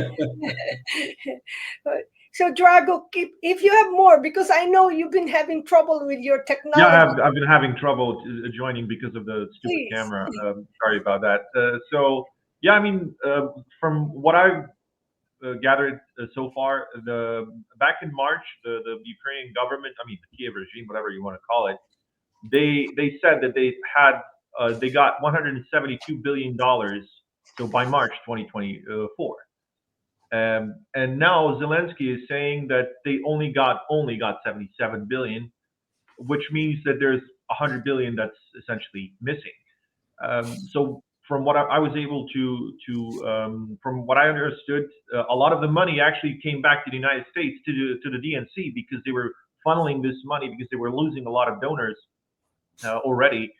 So Drago, if you have more, because I know you've been having trouble with your technology. Yeah, I've been having trouble joining because of the stupid camera. Sorry about that. From what I've gathered so far, back in March, the Ukrainian government, the Kiev regime, whatever you want to call it, they said that they got $172 billion. So by March 2024. And now Zelensky is saying that they only got 77 billion, which means that there's 100 billion that's essentially missing. So from what I was able to from what I understood, a lot of the money actually came back to the United States, to the DNC, because they were funneling this money because they were losing a lot of donors already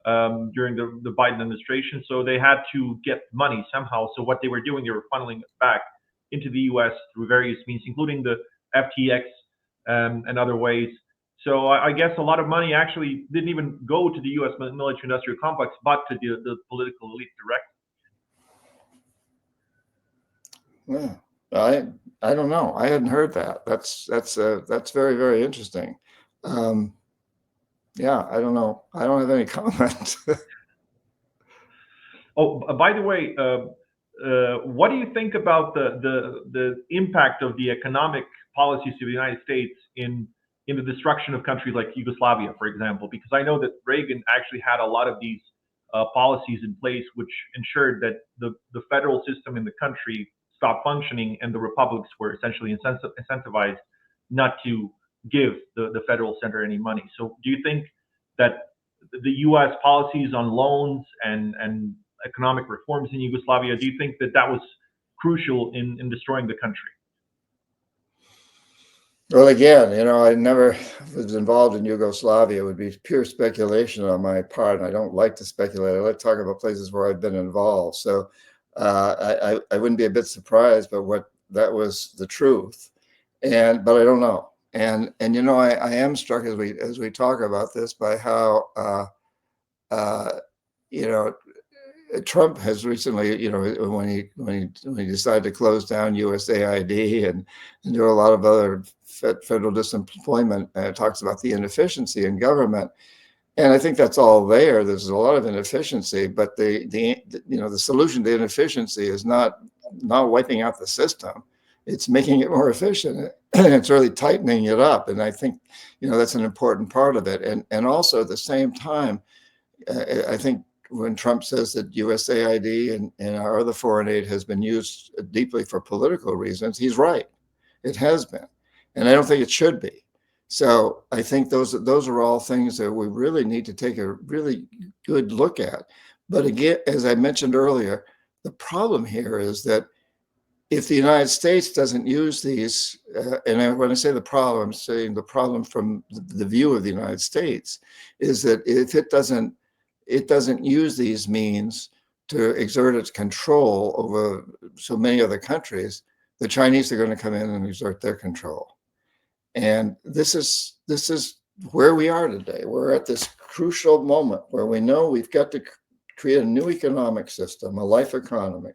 during the Biden administration. So they had to get money somehow. So what they were doing, they were funneling it back into the U.S. through various means, including the FTX and other ways. So I guess a lot of money actually didn't even go to the U.S. military-industrial complex, but to the political elite directly. Yeah, I don't know. I hadn't heard that. That's very, very interesting. yeah, I don't know. I don't have any comment. Oh, by the way, what do you think about the impact of the economic policies of the United States in the destruction of countries like Yugoslavia, for example? Because I know that Reagan actually had a lot of these policies in place, which ensured that the federal system in the country stopped functioning, and the republics were essentially incentivized not to give the federal center any money. So, do you think that the U.S. policies on loans and economic reforms in Yugoslavia, do you think that that was crucial in destroying the country? Well, again, I never was involved in Yugoslavia. It would be pure speculation on my part, and I don't like to speculate. I like to talk about places where I've been involved. So I wouldn't be a bit surprised, but what that was the truth, but I don't know. And I am struck as we talk about this by how Trump has recently, when he decided to close down USAID and do a lot of other federal disemployment, talks about the inefficiency in government, and I think that's all there. There's a lot of inefficiency, but the solution to inefficiency is not wiping out the system. It's making it more efficient, and it's really tightening it up. And I think that's an important part of it. And also at the same time, I think when Trump says that USAID and our other foreign aid has been used deeply for political reasons, he's right. It has been. And I don't think it should be. So I think those are all things that we really need to take a really good look at. But again, as I mentioned earlier, the problem here is that if the United States doesn't use these, and when I say the problem, I'm saying the problem from the view of the United States, is that if it doesn't use these means to exert its control over so many other countries, the Chinese are going to come in and exert their control. And this is where we are today. We're at this crucial moment where we know we've got to create a new economic system, a life economy.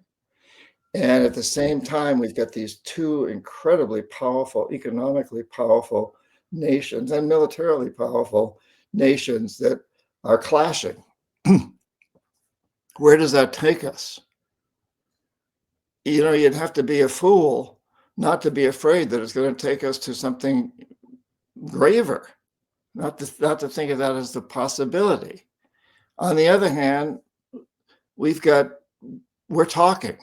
And at the same time, we've got these two incredibly powerful, economically powerful nations and militarily powerful nations that are clashing. Where does that take us? You'd have to be a fool not to be afraid that it's going to take us to something graver, not to think of that as the possibility. On the other hand, we're talking.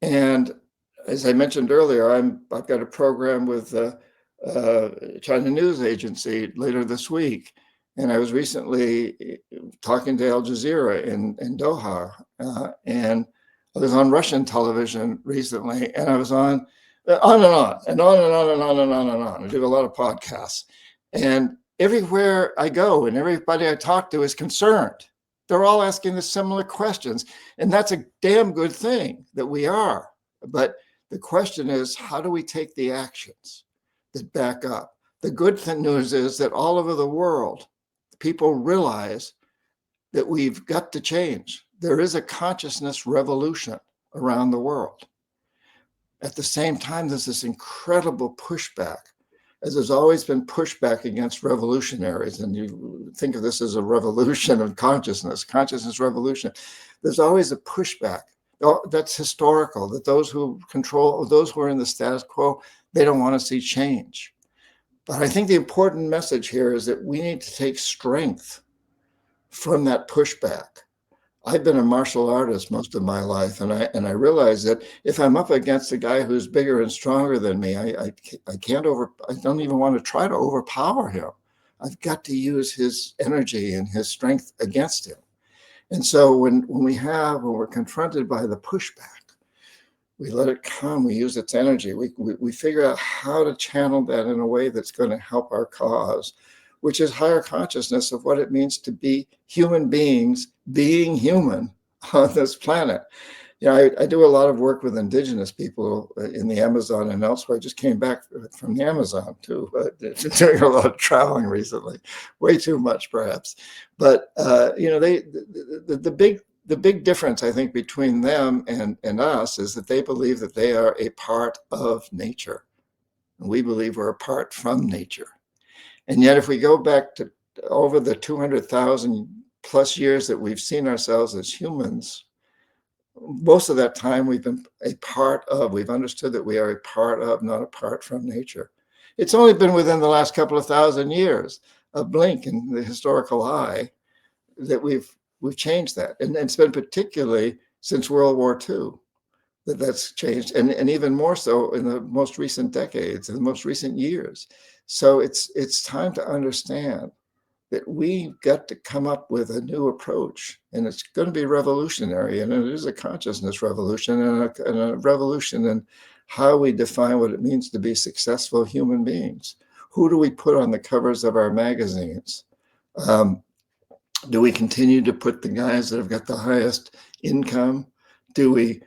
And as I mentioned earlier, I've got a program with China News Agency later this week. And I was recently talking to Al Jazeera in Doha, and I was on Russian television recently, and I was on and on and on and on and on and on and on. I do a lot of podcasts, and everywhere I go and everybody I talk to is concerned. They're all asking the similar questions, and that's a damn good thing that we are. But the question is, how do we take the actions that back up? The good news is that all over the world, people realize that we've got to change. There is a consciousness revolution around the world. At the same time, there's this incredible pushback, as there's always been pushback against revolutionaries. And you think of this as a revolution of consciousness revolution. There's always a pushback. That's historical, that those who are in the status quo, they don't want to see change. But I think the important message here is that we need to take strength from that pushback. I've been a martial artist most of my life, and I realize that if I'm up against a guy who's bigger and stronger than me, I don't even want to try to overpower him. I've got to use his energy and his strength against him. And so when we're confronted by the pushback, we let it come, we use its energy, we figure out how to channel that in a way that's going to help our cause, which is higher consciousness of what it means to be human beings, being human on this planet. I do a lot of work with indigenous people in the Amazon and elsewhere. I just came back from the Amazon too, doing a lot of traveling recently, way too much perhaps. But the big difference, I think, between them and us is that they believe that they are a part of nature. And we believe we're apart from nature. And yet, if we go back to over the 200,000 plus years that we've seen ourselves as humans, most of that time we've been a part of, we've understood that we are a part of, not apart from nature. It's only been within the last couple of thousand years, a blink in the historical eye, that we've changed that. And it's been particularly since World War II that's changed, and even more so in the most recent decades, in the most recent years. So it's time to understand that we've got to come up with a new approach, and it's going to be revolutionary, and it is a consciousness revolution, and a revolution in how we define what it means to be successful human beings. Who do we put on the covers of our magazines? Do we continue to put the guys that have got the highest income? Do we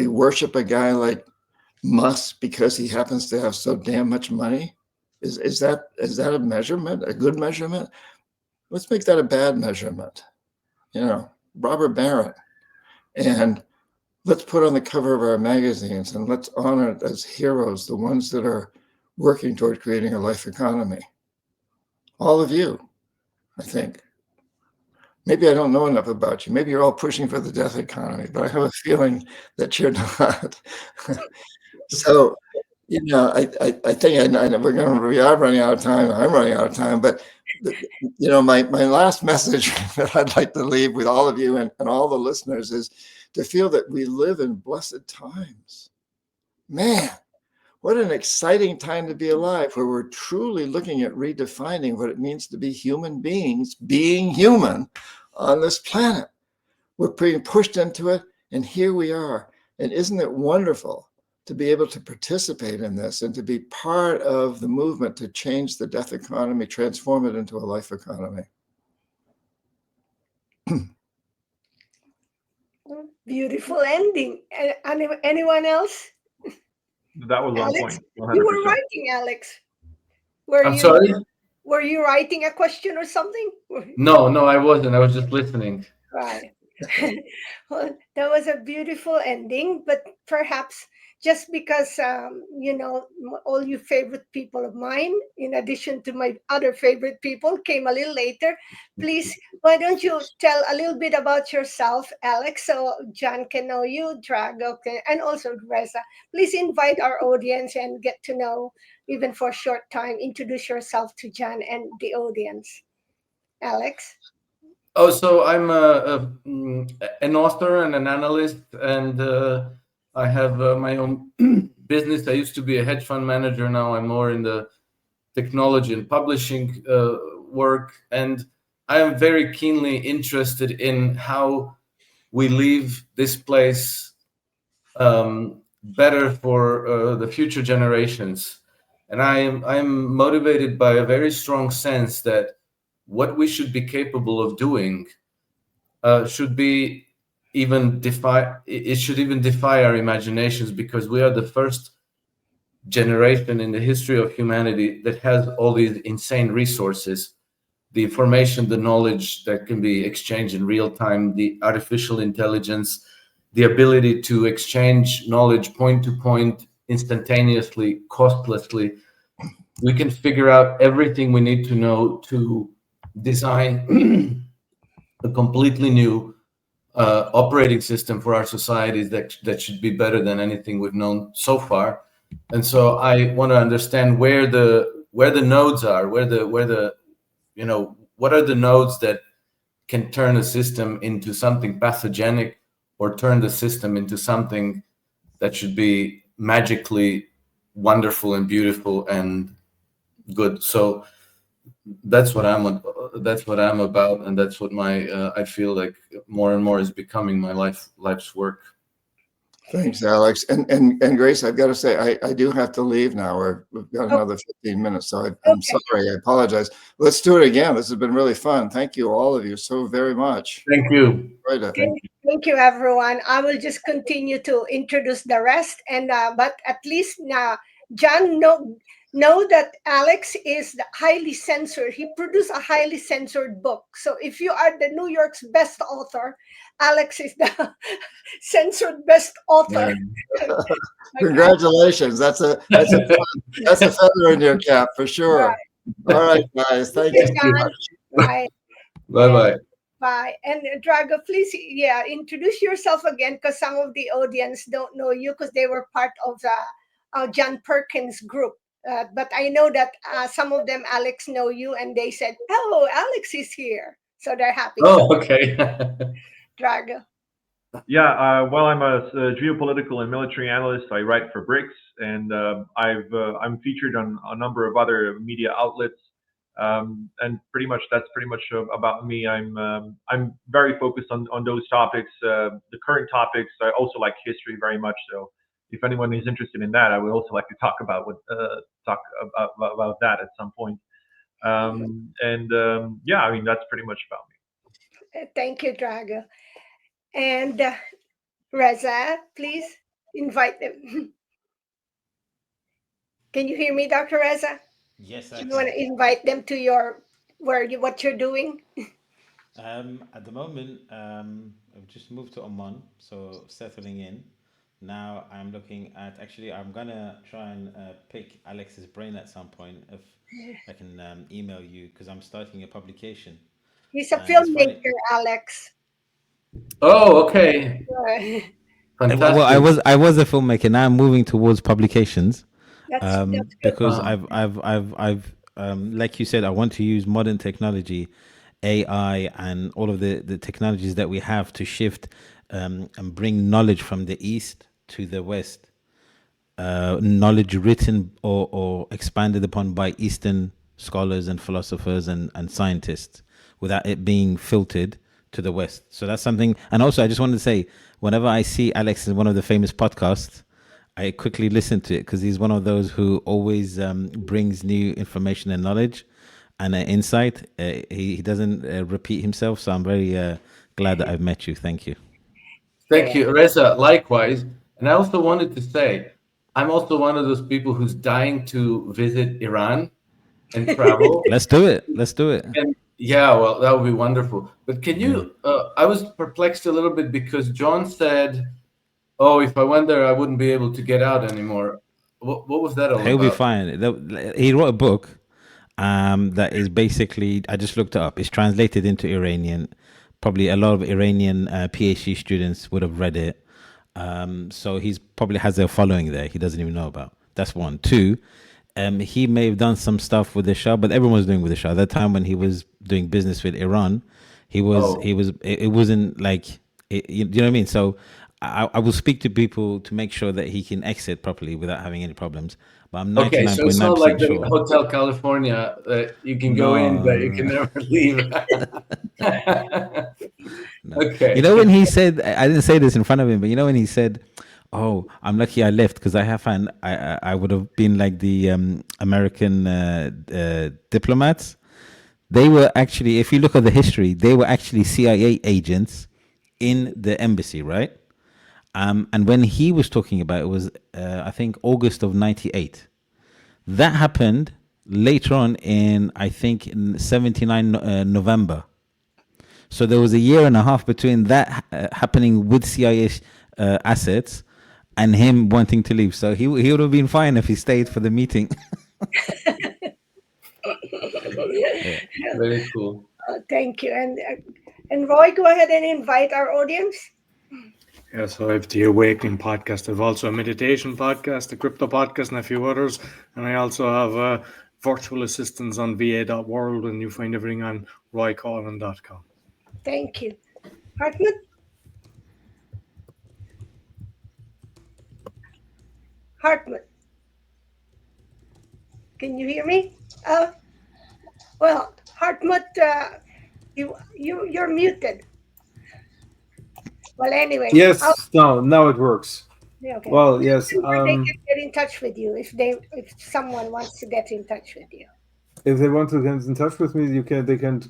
worship a guy like Musk because he happens to have so damn much money? Is that a measurement, a good measurement? Let's make that a bad measurement. Robert Barron. And let's put on the cover of our magazines and let's honor as heroes the ones that are working toward creating a life economy. All of you, I think. Maybe I don't know enough about you. Maybe you're all pushing for the death economy, but I have a feeling that you're not. So, I think we are running out of time. I'm running out of time, but my last message that I'd like to leave with all of you and all the listeners is to feel that we live in blessed times. Man, what an exciting time to be alive, where we're truly looking at redefining what it means to be human beings, being human on this planet. We're being pushed into it, and here we are. And isn't it wonderful to be able to participate in this and to be part of the movement to change the death economy, transform it into a life economy? Beautiful ending. Anyone else? That was on Alex, point. 100%. you were writing, Alex. I'm sorry? Were you writing a question or something? No, I wasn't. I was just listening. Right. Well, that was a beautiful ending, but perhaps just because, all you favorite people of mine, in addition to my other favorite people, came a little later. Please, why don't you tell a little bit about yourself, Alex, so John can know you, Drago, and also Reza. Please invite our audience and get to know, even for a short time, introduce yourself to John and the audience. Alex? Oh, so I'm an author and an analyst, and I have my own business. I used to be a hedge fund manager. Now I'm more in the technology and publishing work. And I am very keenly interested in how we leave this place better for the future generations. And I'm motivated by a very strong sense that what we should be capable of doing should even defy our imaginations, because we are the first generation in the history of humanity that has all these insane resources, the information, the knowledge that can be exchanged in real time, the artificial intelligence, the ability to exchange knowledge point to point instantaneously, costlessly. We can figure out everything we need to know to design a completely new operating system for our societies that should be better than anything we've known so far. And so I want to understand where the nodes are, what are the nodes that can turn a system into something pathogenic, or turn the system into something that should be magically wonderful and beautiful and good. So that's what I'm about, and that's what I feel like more and more is becoming my life's work. Thanks, Alex. And Grace, I've got to say, I do have to leave now. We've got another 15 minutes, so I'm sorry. I apologize. Let's do it again. This has been really fun. Thank you, all of you, so very much. Thank you. Thank you, everyone. I will just continue to introduce the rest, and but at least now, John, know that Alex is highly censored. He produced a highly censored book. So if you are the New York's best author, Alex is the censored best author. Congratulations. That's a feather in your cap for sure. Right. All right, guys. Thank Hey, you so John. much. Bye. Bye-bye. Bye. And Drago, please, introduce yourself again, because some of the audience don't know you because they were part of the John Perkins group. But I know that some of them, Alex, know you, and they said, "Oh, Alex is here," so they're happy. Oh, okay. Drago. Yeah, well, I'm a geopolitical and military analyst. I write for BRICS, and I'm featured on a number of other media outlets. And that's pretty much about me. I'm very focused on those topics, the current topics. I also like history very much. So if anyone is interested in that, I would also like to talk about that at some point. Yeah, I mean, that's pretty much about me. Thank you, Drago. And Reza, please invite them. Can you hear me, Dr. Reza? Yes, You want to invite them to what you're doing? At the moment, I've just moved to Oman, so settling in. Now I'm looking at, actually, I'm gonna try and pick Alex's brain at some point if I can email you, because I'm starting a publication. He's a And it's funny. filmmaker, Alex. Oh, okay. Fantastic. Well, I was a filmmaker. Now I'm moving towards publications. That's good. Because Wow. I've like you said, I want to use modern technology, AI, and all of the technologies that we have to shift and bring knowledge from the East to the West. Knowledge written or expanded upon by Eastern scholars and philosophers and scientists, without it being filtered to the West. So that's something. And also, I just wanted to say, whenever I see Alex in one of the famous podcasts, I quickly listen to it, because he's one of those who always brings new information and knowledge and insight. He doesn't repeat himself. So I'm very glad that I've met you. Thank you. Thank you, Reza. Likewise. And I also wanted to say, I'm also one of those people who's dying to visit Iran and travel. Let's do it. Let's do it. And yeah, well, that would be wonderful. But can you? I was perplexed a little bit because John said, "Oh, if I went there, I wouldn't be able to get out anymore." What was that all He'll be about? fine. He wrote a book that is basically, I just looked it up. It's translated into Iranian. Probably a lot of Iranian PhD students would have read it. So he's probably has a following there he doesn't even know about. That's one. Two, he may have done some stuff with the Shah, but everyone was doing with the Shah. At that time when he was doing business with Iran, it wasn't like, you know what I mean? So I will speak to people to make sure that he can exit properly without having any problems. But I'm Okay, so it's not like 99.9% the sure. Hotel California that you can go in, but you can never leave. No. Okay. You know, when he said, I didn't say this in front of him, but you know when he said, "Oh, I'm lucky I left, because I would have been like the American diplomats." They were actually, if you look at the history, they were actually CIA agents in the embassy, right? And when he was talking about it, was I think August of '98. That happened later on in, I think, in '79 November. So there was a year and a half between that happening with CIA assets and him wanting to leave. So he would have been fine if he stayed for the meeting. Yeah. Very cool. Thank you. And Roy, go ahead and invite our audience. Yeah, so I have the Awakening podcast. I've also a meditation podcast, a crypto podcast, and a few others. And I also have virtual assistants on va.world, and you find everything on roycoughlan.com. Thank you. Hartmut? Hartmut? Can you hear me? Well, Hartmut, you're muted. Well, anyway. Yes, now it works. Yeah, okay. Well, yes. They can get in touch with you if someone wants to get in touch with you. If they want to get in touch with me, they can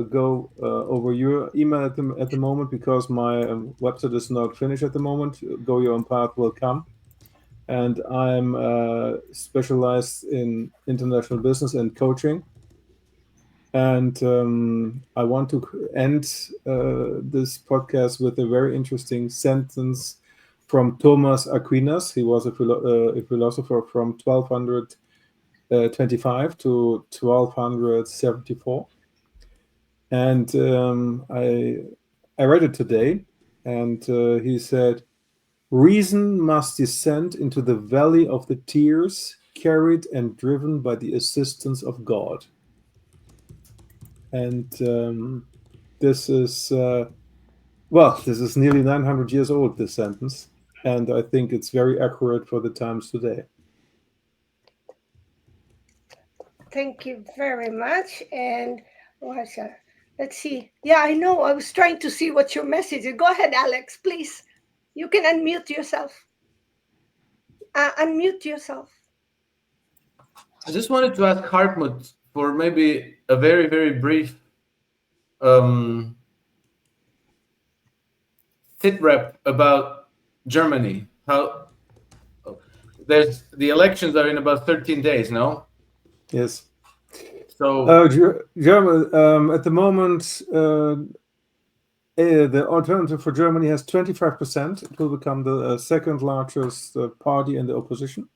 go over your email at the moment, because my website is not finished at the moment. Go Your Own Path will come, and I'm specialized in international business and coaching. And I want to end this podcast with a very interesting sentence from Thomas Aquinas. He was a philosopher from 1200 1825 to 1274. And I read it today, and he said, "Reason must descend into the valley of the tears, carried and driven by the assistance of God." And this is this is nearly 900 years old, this sentence, and I think it's very accurate for the times today. Thank you very much. And let's see. Yeah, I know. I was trying to see what your message is. Go ahead, Alex, please. You can unmute yourself. Unmute yourself. I just wanted to ask Hartmut for maybe a very, very brief sit rep about Germany. How there's the elections are in about 13 days, no? Yes. So Germany at the moment, the Alternative for Germany has 25%. It will become the second largest party in the opposition.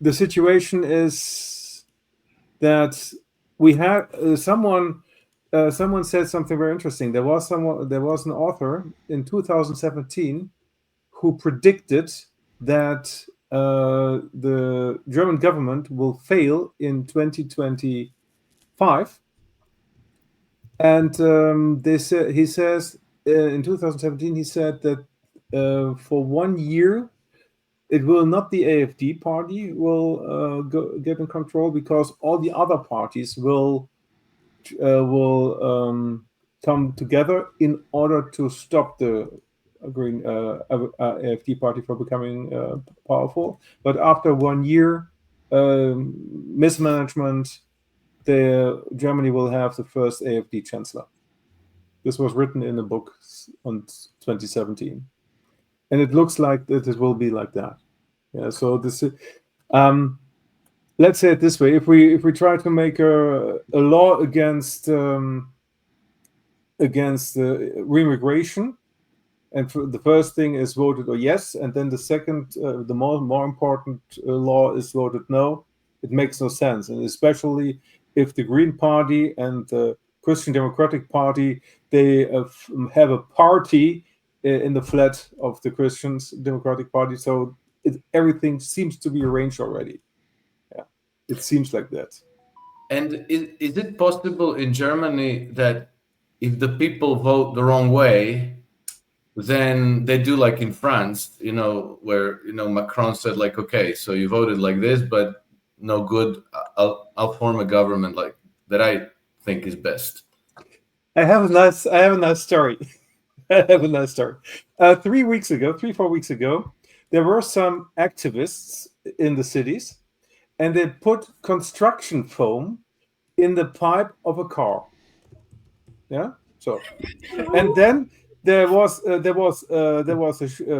The situation is that we have someone said something very interesting. There was an author in 2017 who predicted that the German government will fail in 2025. And he says in 2017, he said that for 1 year, it will not the AfD party will get in control, because all the other parties will come together in order to stop the Green AfD party from becoming powerful. But after 1 year mismanagement, Germany will have the first AfD chancellor. This was written in a book on 2017, and it looks like that it will be like that. Yeah. So this, let's say it this way: if we try to make a law against re-immigration, and the first thing is voted yes, and then the second, the more important law is voted no, it makes no sense, and especially if the Green Party and the Christian Democratic Party, they have a party in the flat of the Christian Democratic Party, so everything seems to be arranged already. Yeah, it seems like that. And is it possible in Germany that if the people vote the wrong way, then they do like in France, where Macron said like, okay, so you voted like this, but no good. I'll form a government like that I think is best. I have a nice story. I have a nice story. 3 weeks ago, 3-4 weeks ago, there were some activists in the cities, and they put construction foam in the pipe of a car. Yeah. So, and then there was a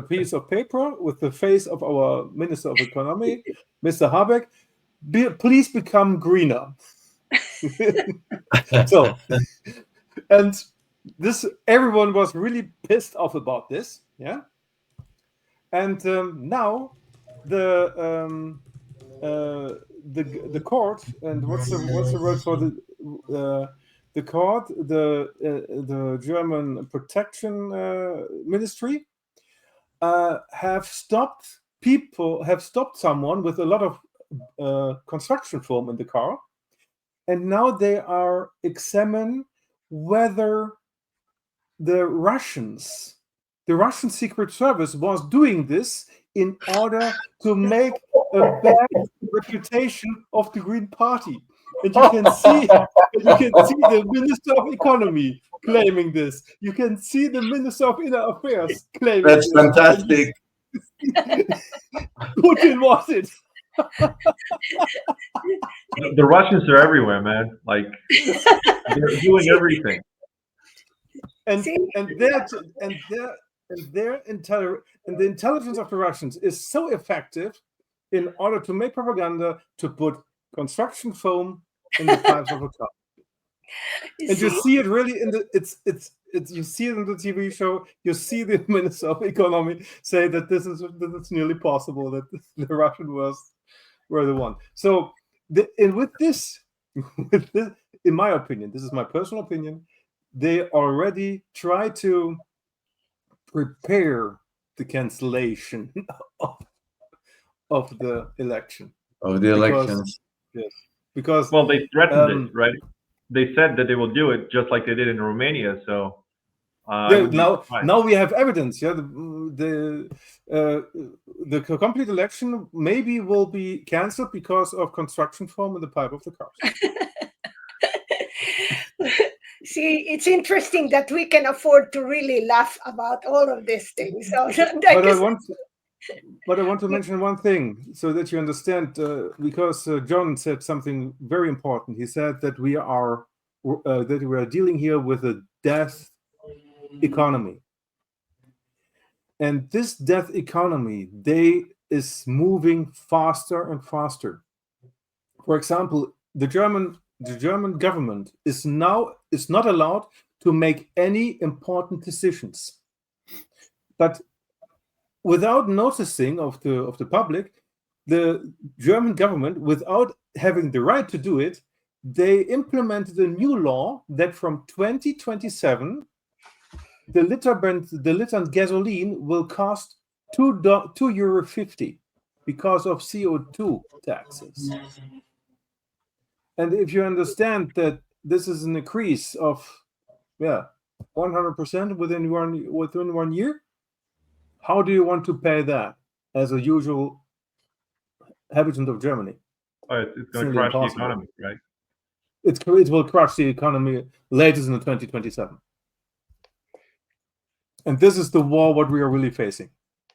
piece of paper with the face of our Minister of Economy, Mr. Habeck. Please become greener. So, and this, everyone was really pissed off about this. Yeah. And now the court, and what's the word for the court, the German protection ministry have stopped someone with a lot of construction foam in the car, and now they are examining whether the Russian Secret Service was doing this in order to make a bad reputation of the Green Party. And you can see the Minister of Economy claiming this. You can see the Minister of Inner Affairs claiming That's this. fantastic. Putin was it. The Russians are everywhere, man. Like they're doing everything. And the intelligence of the Russians is so effective in order to make propaganda to put construction foam in the pipes of a car. And you see it really in the you see it in the TV show. You see the Minister of Economy say that it's nearly possible that the Russians were the one. So, with this, in my opinion, this is my personal opinion, they already try to prepare the cancellation of the election. Of the elections. Yes, because Well, they threatened it, right? They said that they will do it just like they did in Romania. So now we have evidence. Yeah, the complete election maybe will be cancelled because of construction foam in the pipe of the cars. See, it's interesting that we can afford to really laugh about all of these things. So, But I want to mention one thing so that you understand, because John said something very important. He said that we are dealing here with a death economy, and this death economy is moving faster and faster. For example, the German government is not allowed to make any important decisions, but without noticing of the public, the German government, without having the right to do it, they implemented a new law that from 2027, the liter gasoline will cost €2.50 because of CO2 taxes. And if you understand that this is an increase of 100% within 1 year, how do you want to pay that as a usual habitant of Germany? It's going to crush the economy, right? It will crush the economy latest in 2027. And this is the war what we are really facing.